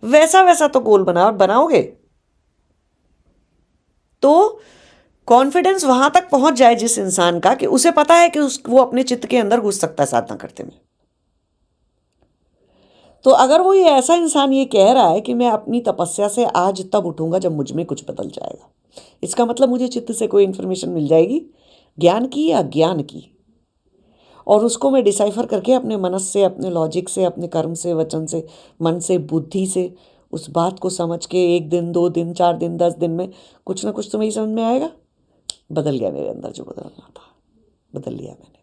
वैसा वैसा तो गोल बनाओगे। तो कॉन्फिडेंस वहां तक पहुंच जाए जिस इंसान का कि उसे पता है कि वो अपने चित्त के अंदर घुस सकता है साधना करते में। तो अगर वो ये ऐसा इंसान ये कह रहा है कि मैं अपनी तपस्या से आज तब उठूंगा जब मुझ में कुछ बदल जाएगा, इसका मतलब मुझे चित्त से कोई इंफॉर्मेशन मिल जाएगी, ज्ञान की या अज्ञान की, और उसको मैं डिसाइफर करके अपने मनस से, अपने लॉजिक से, अपने कर्म से, वचन से, मन से, बुद्धि से उस बात को समझ के 1 दिन 2 दिन 4 दिन 10 दिन में कुछ ना कुछ तो मेरी समझ में आएगा। बदल गया मेरे अंदर जो बदलना था, बदल लिया मैंने।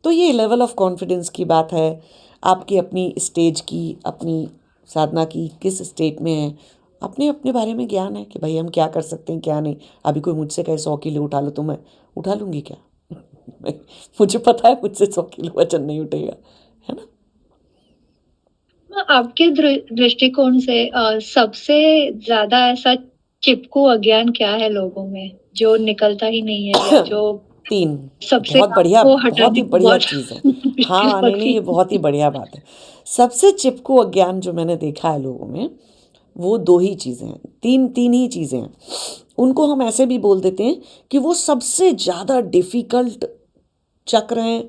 तो ये लेवल ऑफ कॉन्फिडेंस की बात है, आपकी अपनी स्टेज की, अपनी साधना की किस स्टेट में है, अपने अपने बारे में ज्ञान है कि भाई हम क्या कर सकते हैं क्या नहीं। अभी कोई मुझसे कहे 100 किलो उठा लो तो मैं उठा लूँगी क्या? मुझे पता है मुझसे 100 किलो वजन नहीं उठेगा, है ना? आपके दृष्टिकोण से सबसे ज्यादा ऐसा चिपकू अज्ञान क्या है लोगों में जो निकलता ही नहीं है, या जो 3 सबसे बहुत बढ़िया, आपको बहुत ही हटाने में बढ़िया बहुत चीज़ है। मुश्किल हाँ, नहीं नहीं, होती ये बहुत ही बढ़िया बात है। सबसे चिपकू अज्ञान जो मैंने देखा है लोगों में, वो 2 ही चीज़ें हैं, 3 ही चीज़ें हैं। उनको हम ऐसे भी बोल देते हैं कि वो सबसे ज़्यादा डिफ़िकल्ट चक्र हैं।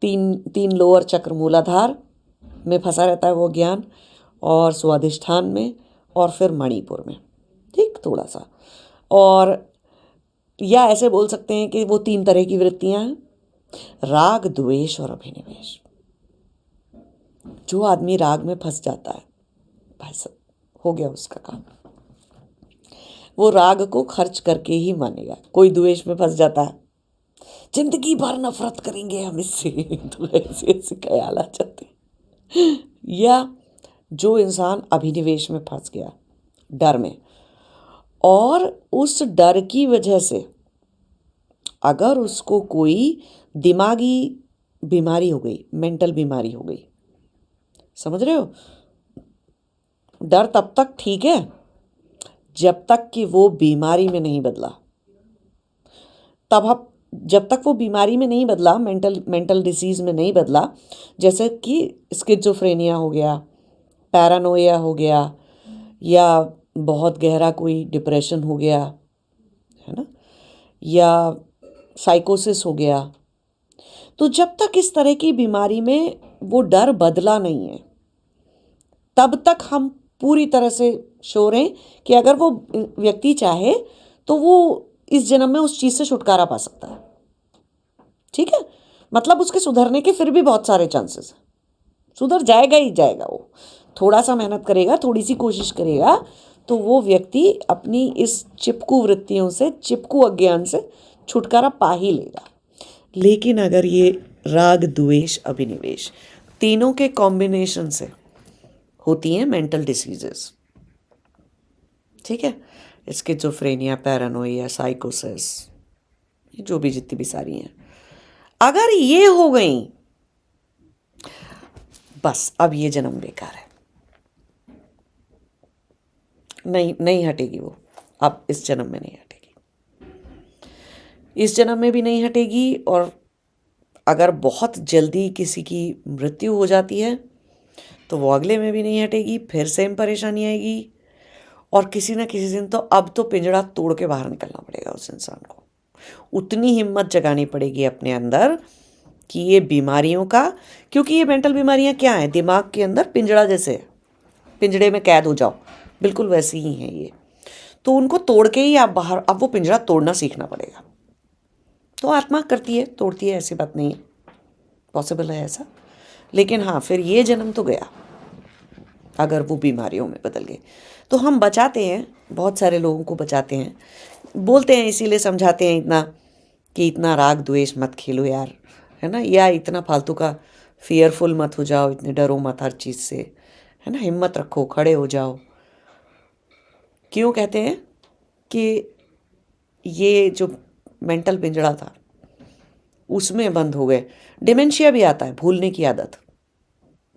3 लोअर चक्र मूलाधार में फंसा रहता है वो ज्ञान, और स्वाधिष्ठान में, और फिर मणिपुर में, ठीक थोड़ा सा। और या ऐसे बोल सकते हैं कि वो 3 तरह की वृत्तियां हैं, राग, द्वेष और अभिनिवेश। जो आदमी राग में फंस जाता है, भाई साहब हो गया उसका काम, वो राग को खर्च करके ही मानेगा। कोई द्वेष में फंस जाता है, जिंदगी भर नफरत करेंगे हम इससे, तो ऐसे ऐसे ख्याल आ जाते हैं। या जो इंसान अभिनिवेश में फंस गया, डर में, और उस डर की वजह से अगर उसको कोई दिमागी बीमारी हो गई, मेंटल बीमारी हो गई, समझ रहे हो? डर तब तक ठीक है जब तक कि वो बीमारी में नहीं बदला। तब आप, जब तक वो बीमारी में नहीं बदला, मेंटल डिसीज में नहीं बदला, जैसे कि स्किज़ोफ्रेनिया हो गया, पैरानोया हो गया, या बहुत गहरा कोई डिप्रेशन हो गया, है ना, या साइकोसिस हो गया, तो जब तक इस तरह की बीमारी में वो डर बदला नहीं है, तब तक हम पूरी तरह से श्योर हैं कि अगर वो व्यक्ति चाहे तो वो इस जन्म में उस चीज़ से छुटकारा पा सकता है। ठीक है, मतलब उसके सुधरने के फिर भी बहुत सारे चांसेस हैं, सुधर जाएगा ही जाएगा। वो थोड़ा सा मेहनत करेगा, थोड़ी सी कोशिश करेगा, तो वो व्यक्ति अपनी इस चिपकू वृत्तियों से, चिपकू अज्ञान से छुटकारा पा ही लेगा। लेकिन अगर ये राग द्वेष अभिनिवेश तीनों के कॉम्बिनेशन से होती हैं मेंटल डिसीजेस, ठीक है, स्किज़ोफ्रेनिया, पैरानोइया, साइकोसिस, जो भी जितनी भी सारी हैं, अगर ये हो गई, बस अब ये जन्म बेकार है, नहीं हटेगी वो, अब इस जन्म में नहीं हटेगी, इस जन्म में भी नहीं हटेगी। और अगर बहुत जल्दी किसी की मृत्यु हो जाती है तो वो अगले में भी नहीं हटेगी, फिर सेम परेशानी आएगी, और किसी ना किसी दिन तो अब तो पिंजड़ा तोड़ के बाहर निकलना पड़ेगा उस इंसान को। उतनी हिम्मत जगानी पड़ेगी अपने अंदर कि ये बीमारियों का, क्योंकि ये मेंटल बीमारियां क्या हैं, दिमाग के अंदर पिंजड़ा जैसे है, पिंजड़े में कैद हो जाओ, बिल्कुल वैसी ही हैं ये। तो उनको तोड़ के ही आप बाहर, अब वो पिंजड़ा तोड़ना सीखना पड़ेगा। तो आत्मा करती है, तोड़ती है, ऐसी बात नहीं है, पॉसिबल है ऐसा। लेकिन हाँ, फिर ये जन्म तो गया अगर वो बीमारियों में बदल गए। तो हम बचाते हैं, बहुत सारे लोगों को बचाते हैं, बोलते हैं, इसीलिए समझाते हैं इतना कि इतना राग द्वेष मत खेलो यार, है ना, या इतना फालतू का फियरफुल मत हो जाओ, इतने डरो मत हर चीज़ से, है ना, हिम्मत रखो, खड़े हो जाओ। क्यों कहते हैं कि ये जो मेंटल पिंजड़ा था उसमें बंद हो गए। डिमेंशिया भी आता है, भूलने की आदत,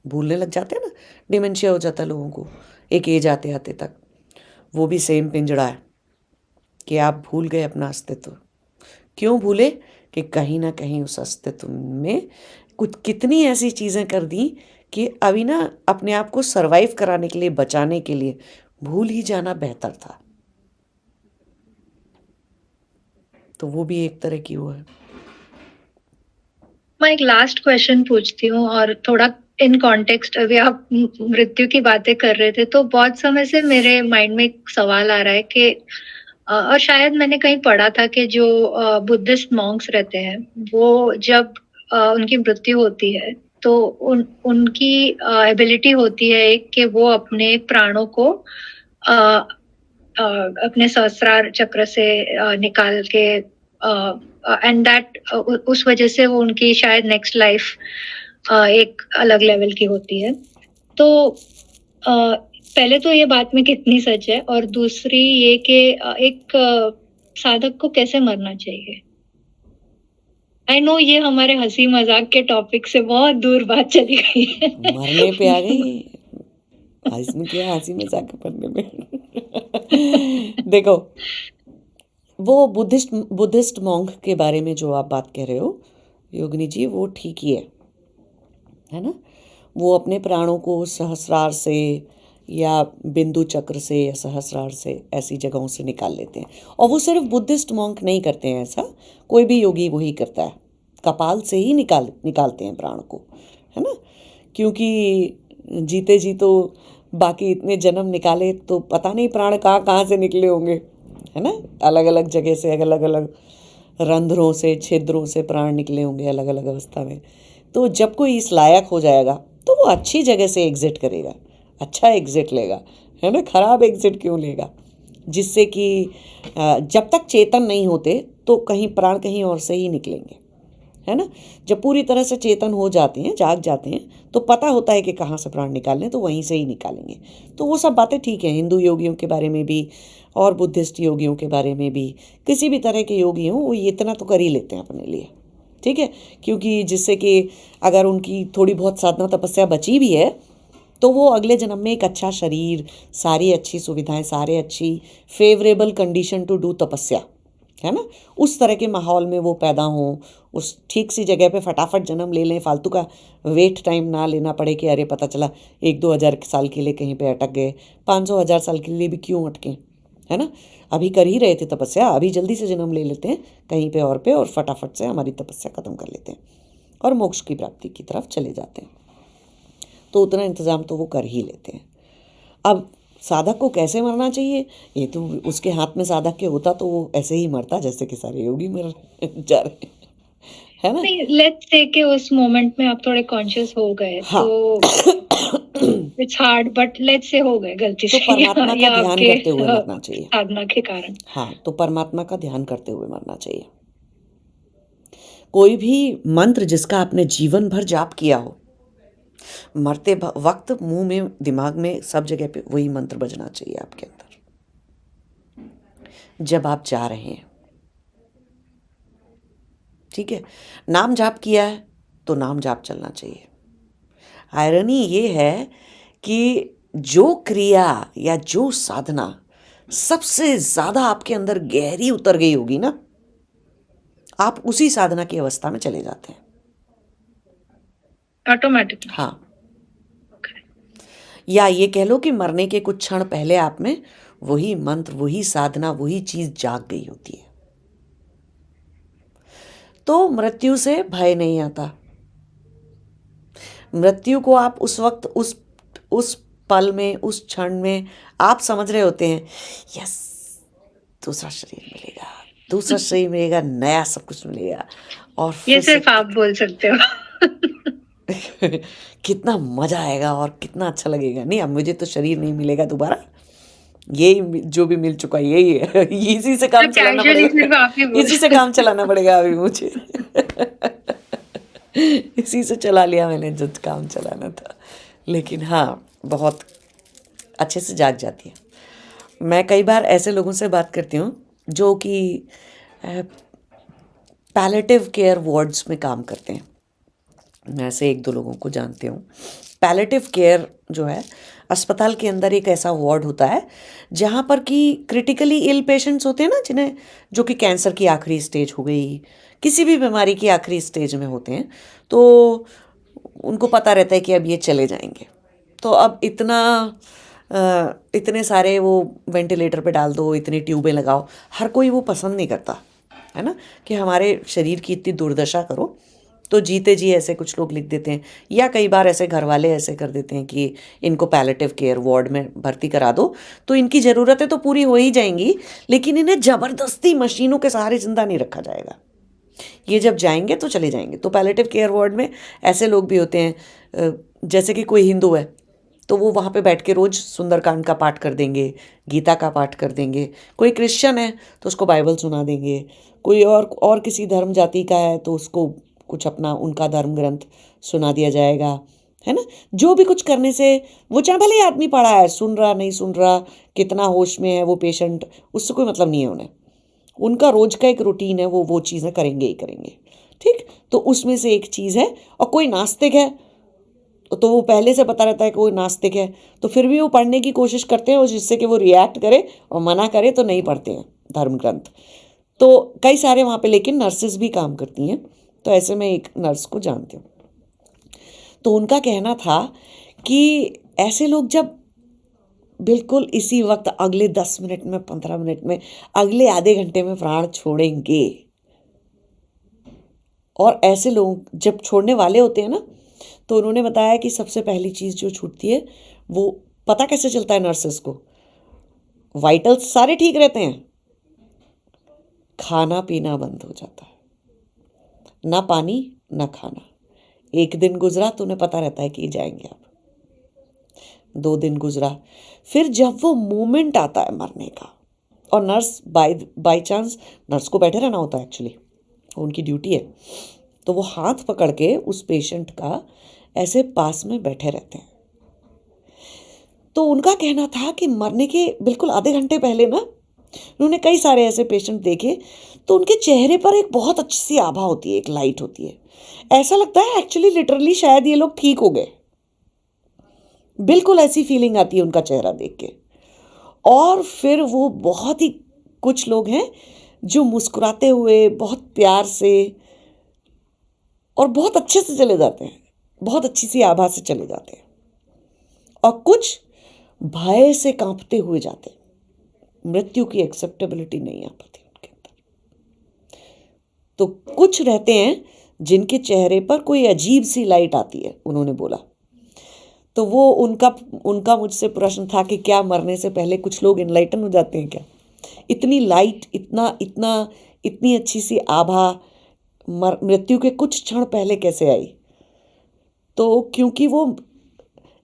भूलने लग जाते हैं ना, डिमेंशिया हो जाता है लोगों को एक एज आते आते तक। वो भी सेम पिंजड़ा है कि आप भूल गए अपना अस्तित्व। क्यों भूले? कि कहीं ना कहीं उस अस्तित्व में कुछ कितनी ऐसी चीज़ें कर दी कि अभी ना अपने आप को सरवाइव कराने के लिए, बचाने के लिए भूल ही जाना बेहतर था। तो वो भी एक तरह की वो है। मैं एक लास्ट क्वेश्चन पूछती हूँ, और थोड़ा इन कॉन्टेक्स्ट, अभी आप मृत्यु की बातें कर रहे थे तो बहुत समय से मेरे माइंड में एक सवाल आ रहा है कि और शायद मैंने कहीं पढ़ा था कि जो बुद्धिस्ट मॉन्क्स रहते हैं, वो जब उनकी मृत्यु होती है तो उनकी एबिलिटी होती है एक, कि वो अपने प्राणों को अपने सहस्रार चक्र से निकाल के, एंड दैट उस वजह से वो उनकी शायद नेक्स्ट लाइफ एक अलग लेवल की होती है। तो पहले तो ये बात में कितनी सच है, और दूसरी ये कि एक साधक को कैसे मरना चाहिए। आई नो ये हमारे हंसी मजाक के टॉपिक से बहुत दूर बात चली गई है। मरने पे आ गई, इसमें क्या हंसी मजाक पढ़ने में। देखो, वो बुद्धिस्ट मॉन्क के बारे में जो आप बात कह रहे हो योगिनी जी, वो ठीक ही है ना। वो अपने प्राणों को सहस्रार से या बिंदु चक्र से या सहस्रार से ऐसी जगहों से निकाल लेते हैं। और वो सिर्फ बुद्धिस्ट मॉन्क नहीं करते हैं ऐसा, कोई भी योगी वही करता है, कपाल से ही निकालते हैं प्राण को, है ना। क्योंकि जीते जी तो बाकी इतने जन्म निकाले तो पता नहीं प्राण कहाँ से निकले होंगे, है ना, अलग अलग जगह से, अलग अलग रंध्रों से, छिद्रों से प्राण निकले होंगे अलग अलग अवस्था में। तो जब कोई इस लायक हो जाएगा तो वो अच्छी जगह से एग्जिट करेगा, अच्छा एग्जिट लेगा, है ना, खराब एग्जिट क्यों लेगा, जिससे कि जब तक चेतन नहीं होते तो कहीं प्राण कहीं और से ही निकलेंगे, है ना। जब पूरी तरह से चेतन हो जाते हैं, जाग जाते हैं, तो पता होता है कि कहाँ से प्राण निकालने, तो वहीं से ही निकालेंगे। तो वो सब बातें ठीक हैं, हिंदू योगियों के बारे में भी और बुद्धिस्ट योगियों के बारे में भी, किसी भी तरह के योगी हों, वो इतना तो कर ही लेते हैं अपने लिए, ठीक है। क्योंकि जिससे कि अगर उनकी थोड़ी बहुत साधना तपस्या बची भी है तो वो अगले जन्म में एक अच्छा शरीर, सारी अच्छी सुविधाएं, सारे अच्छी फेवरेबल कंडीशन टू डू तपस्या, है ना, उस तरह के माहौल में वो पैदा हों, उस ठीक सी जगह पे फटाफट जन्म ले लें, फालतू का वेट टाइम ना लेना पड़े कि अरे पता चला 1-2 हज़ार साल के लिए कहीं पे अटक गए, 500 हज़ार साल के लिए भी क्यों अटके, है ना। अभी कर ही रहे थे तपस्या, अभी जल्दी से जन्म ले लेते हैं कहीं पे और फटाफट से हमारी तपस्या ख़त्म कर लेते हैं और मोक्ष की प्राप्ति की तरफ चले जाते हैं। तो उतना इंतज़ाम तो वो कर ही लेते हैं। अब साधक को कैसे मरना चाहिए, ये तो उसके हाथ में साधक के होता तो वो ऐसे ही मरता जैसे कि सारे योगी मर जा रहे हैं, है ना। नहीं, लेट्स से कि उस मोमेंट में आप थोड़े कॉन्शियस हो गए हाँ तो it's hard, but let's say हो गए गलती तो से परमात्मा का या ध्यान आपके करते हुए मरना चाहिए। साधना के कारण। हाँ तो परमात्मा का ध्यान करते हुए मरना चाहिए। कोई भी मंत्र जिसका आपने जीवन भर जाप किया हो, मरते वक्त मुंह में दिमाग में सब जगह पे वही मंत्र बजना चाहिए आपके अंदर जब आप जा रहे हैं। ठीक है, नाम जाप किया है तो नाम जाप चलना चाहिए। आयरनी ये है कि जो क्रिया या जो साधना सबसे ज्यादा आपके अंदर गहरी उतर गई होगी ना, आप उसी साधना की अवस्था में चले जाते हैं ऑटोमेटिकली। हाँ, या ये कह लो कि मरने के कुछ क्षण पहले आप में वही मंत्र, वही साधना, वही चीज जाग गई होती है। तो मृत्यु से भय नहीं आता। मृत्यु को आप उस वक्त उस पल में, उस क्षण में आप समझ रहे होते हैं, यस दूसरा शरीर मिलेगा, दूसरा शरीर मिलेगा, नया सब कुछ मिलेगा। और ये फिर से सिर्फ आप बोल सकते हो कितना मजा आएगा और कितना अच्छा लगेगा। नहीं, अब मुझे तो शरीर नहीं मिलेगा दोबारा, यही जो भी मिल चुका यही है इसी से काम चलाना कैजुअली सिर्फ पड़ेगा, आप ही बोल इसी से काम चलाना पड़ेगा अभी मुझे इसी से चला लिया मैंने जो काम चलाना था। लेकिन हाँ, बहुत अच्छे से जाग जाती है। मैं कई बार ऐसे लोगों से बात करती हूँ जो कि पैलेटिव केयर वार्ड्स में काम करते हैं। मैं ऐसे एक दो लोगों को जानती हूँ। पैलेटिव केयर जो है, अस्पताल के अंदर एक ऐसा वार्ड होता है जहाँ पर कि क्रिटिकली इल पेशेंट्स होते हैं ना, जिन्हें, जो कि कैंसर की आखिरी स्टेज हो गई, किसी भी बीमारी की आखिरी स्टेज में होते हैं, तो उनको पता रहता है कि अब ये चले जाएंगे। तो अब इतने सारे वो वेंटिलेटर पे डाल दो, इतनी ट्यूबें लगाओ, हर कोई वो पसंद नहीं करता है ना, कि हमारे शरीर की इतनी दुर्दशा करो। तो जीते जी ऐसे कुछ लोग लिख देते हैं, या कई बार ऐसे घर वाले ऐसे कर देते हैं कि इनको पैलेटिव केयर वार्ड में भर्ती करा दो, तो इनकी ज़रूरतें तो पूरी हो ही जाएंगी, लेकिन इन्हें ज़बरदस्ती मशीनों के सहारे जिंदा नहीं रखा जाएगा। ये जब जाएंगे तो चले जाएंगे। तो पैलेटिव केयर वार्ड में ऐसे लोग भी होते हैं, जैसे कि कोई हिंदू है तो वो वहाँ पे बैठ के रोज़ सुंदरकांड का पाठ कर देंगे, गीता का पाठ कर देंगे। कोई क्रिश्चियन है तो उसको बाइबल सुना देंगे। कोई और किसी धर्म जाति का है तो उसको कुछ अपना उनका धर्म ग्रंथ सुना दिया जाएगा, है ना। जो भी कुछ करने से, वो चाहे भले ही आदमी पढ़ा है, सुन रहा नहीं सुन रहा, कितना होश में है वो पेशेंट, उससे कोई मतलब नहीं है उन्हें। उनका रोज का एक रूटीन है, वो चीज़ें करेंगे ही करेंगे। ठीक, तो उसमें से एक चीज़ है। और कोई नास्तिक है तो वो पहले से पता रहता है कि वो नास्तिक है, तो फिर भी वो पढ़ने की कोशिश करते हैं, जिससे कि वो रिएक्ट करे और मना करे तो नहीं पढ़ते हैं धर्म ग्रंथ। तो कई सारे वहाँ पे, लेकिन नर्सेज भी काम करती हैं। तो ऐसे में एक नर्स को जानती हूँ, तो उनका कहना था कि ऐसे लोग जब बिल्कुल इसी वक्त अगले 10 मिनट में, 15 मिनट में, अगले आधे घंटे में प्राण छोड़ेंगे, और ऐसे लोग जब छोड़ने वाले होते हैं ना, तो उन्होंने बताया कि सबसे पहली चीज़ जो छूटती है, वो पता कैसे चलता है नर्सेस को, वाइटल्स सारे ठीक रहते हैं, खाना पीना बंद हो जाता है, ना पानी ना खाना। एक दिन गुजरा तो उन्हें पता रहता है कि जाएंगे अब। 2 दिन गुजरा, फिर जब वो मोमेंट आता है मरने का, और नर्स बाय चांस, नर्स को बैठे रहना होता है एक्चुअली, उनकी ड्यूटी है, तो वो हाथ पकड़ के उस पेशेंट का ऐसे पास में बैठे रहते हैं। तो उनका कहना था कि मरने के बिल्कुल आधे घंटे पहले ना, उन्होंने कई सारे ऐसे पेशेंट देखे, तो उनके चेहरे पर एक बहुत अच्छी सी आभा होती है, एक लाइट होती है। ऐसा लगता है एक्चुअली लिटरली शायद ये लोग ठीक हो गए, बिल्कुल ऐसी फीलिंग आती है उनका चेहरा देख के। और फिर वो बहुत ही, कुछ लोग हैं जो मुस्कुराते हुए बहुत प्यार से और बहुत अच्छे से चले जाते हैं, बहुत अच्छी सी आभा से चले जाते हैं, और कुछ भय से कांपते हुए जाते हैं। मृत्यु की एक्सेप्टेबिलिटी नहीं आ पाती उनके अंदर। तो कुछ रहते हैं जिनके चेहरे पर कोई अजीब सी लाइट आती है, उन्होंने बोला। तो वो उनका उनका मुझसे प्रश्न था कि क्या मरने से पहले कुछ लोग इनलाइटन हो जाते हैं क्या? इतनी लाइट, इतना इतना इतनी अच्छी सी आभा मृत्यु के कुछ क्षण पहले कैसे आई? तो क्योंकि वो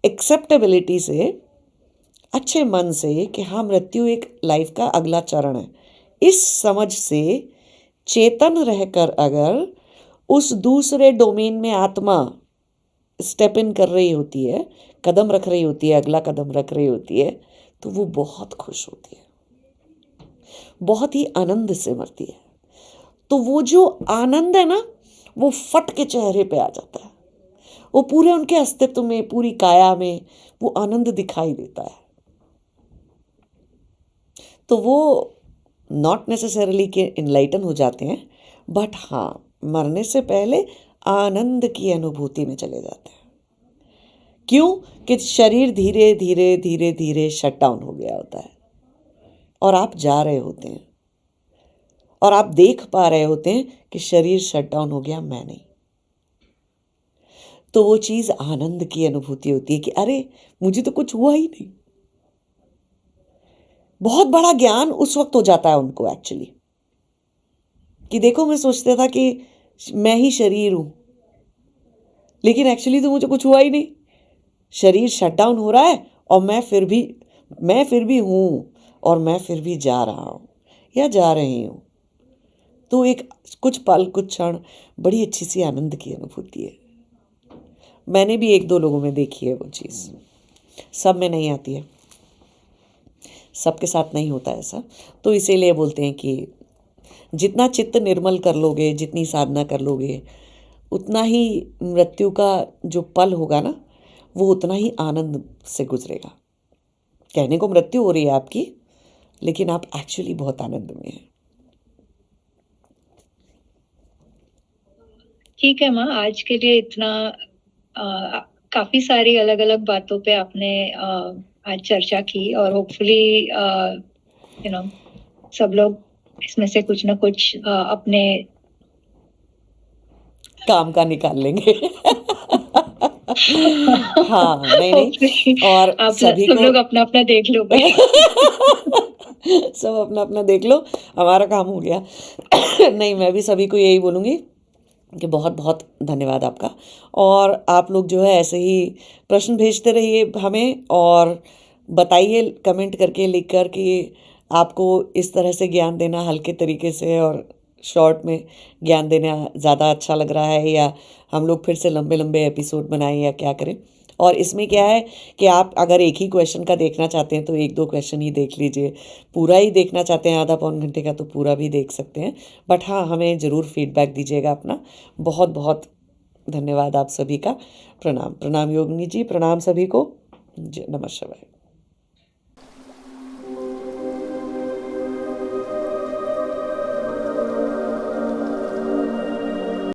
एक्सेप्टेबिलिटी से, अच्छे मन से कि हाँ, मृत्यु एक लाइफ का अगला चरण है, इस समझ से चेतन रहकर अगर उस दूसरे डोमेन में आत्मा स्टेप इन कर रही होती है, कदम रख रही होती है, अगला कदम रख रही होती है, तो वो बहुत खुश होती है, बहुत ही आनंद से मरती है। तो वो जो आनंद है ना, वो फट के चेहरे पे आ जाता है, वो पूरे उनके अस्तित्व में, पूरी काया में वो आनंद दिखाई देता है। तो वो नॉट नेसेसरली के इनलाइटन हो जाते हैं, बट हाँ, मरने से पहले आनंद की अनुभूति में चले जाते हैं। क्यों? कि शरीर धीरे धीरे धीरे धीरे शट डाउन हो गया होता है और आप जा रहे होते हैं और आप देख पा रहे होते हैं कि शरीर शट डाउन हो गया, मैं नहीं। तो वो चीज आनंद की अनुभूति होती है कि अरे, मुझे तो कुछ हुआ ही नहीं। बहुत बड़ा ज्ञान उस वक्त हो जाता है उनको एक्चुअली, कि देखो, मैं सोचता था कि मैं ही शरीर हूं, लेकिन एक्चुअली तो मुझे कुछ हुआ ही नहीं। शरीर शट डाउन हो रहा है और मैं फिर भी हूं, और मैं फिर भी जा रहा हूं या जा रही हूं। तो एक कुछ पल, कुछ क्षण बड़ी अच्छी सी आनंद की अनुभूति है। मैंने भी 1-2 लोगों में देखी है वो चीज़, सब में नहीं आती है, सबके साथ नहीं होता ऐसा। तो इसीलिए बोलते हैं कि जितना चित्त निर्मल कर लोगे, जितनी साधना कर लोगे, उतना ही मृत्यु का जो पल होगा ना, वो उतना ही आनंद से गुजरेगा। कहने को मृत्यु हो रही है आपकी, लेकिन आप एक्चुअली बहुत आनंद में हैं। ठीक है माँ, आज के लिए इतना। काफी सारी अलग अलग बातों पे आपने आज चर्चा की, और होपफुली सब लोग इसमें से कुछ ना कुछ अपने काम का निकाल लेंगे। हाँ, नहीं, और आप सभी सब को लोग अपना अपना देख लो भाई। सब अपना अपना देख लो, हमारा काम हो गया। नहीं, मैं भी सभी को यही बोलूँगी कि बहुत बहुत धन्यवाद आपका। और आप लोग जो है ऐसे ही प्रश्न भेजते रहिए हमें, और बताइए कमेंट करके, लिख कर कि आपको इस तरह से ज्ञान देना हल्के तरीके से और शॉर्ट में ज्ञान देना ज़्यादा अच्छा लग रहा है, या हम लोग फिर से लंबे लंबे एपिसोड बनाएं, या क्या करें। और इसमें क्या है कि आप अगर एक ही क्वेश्चन का देखना चाहते हैं तो 1-2 क्वेश्चन ही देख लीजिए, पूरा ही देखना चाहते हैं आधा पौन घंटे का तो पूरा भी देख सकते हैं। बट हाँ, हमें ज़रूर फीडबैक दीजिएगा अपना। बहुत बहुत धन्यवाद आप सभी का। प्रणाम प्रणाम योगिनी जी, प्रणाम सभी को। नमः शिवाय।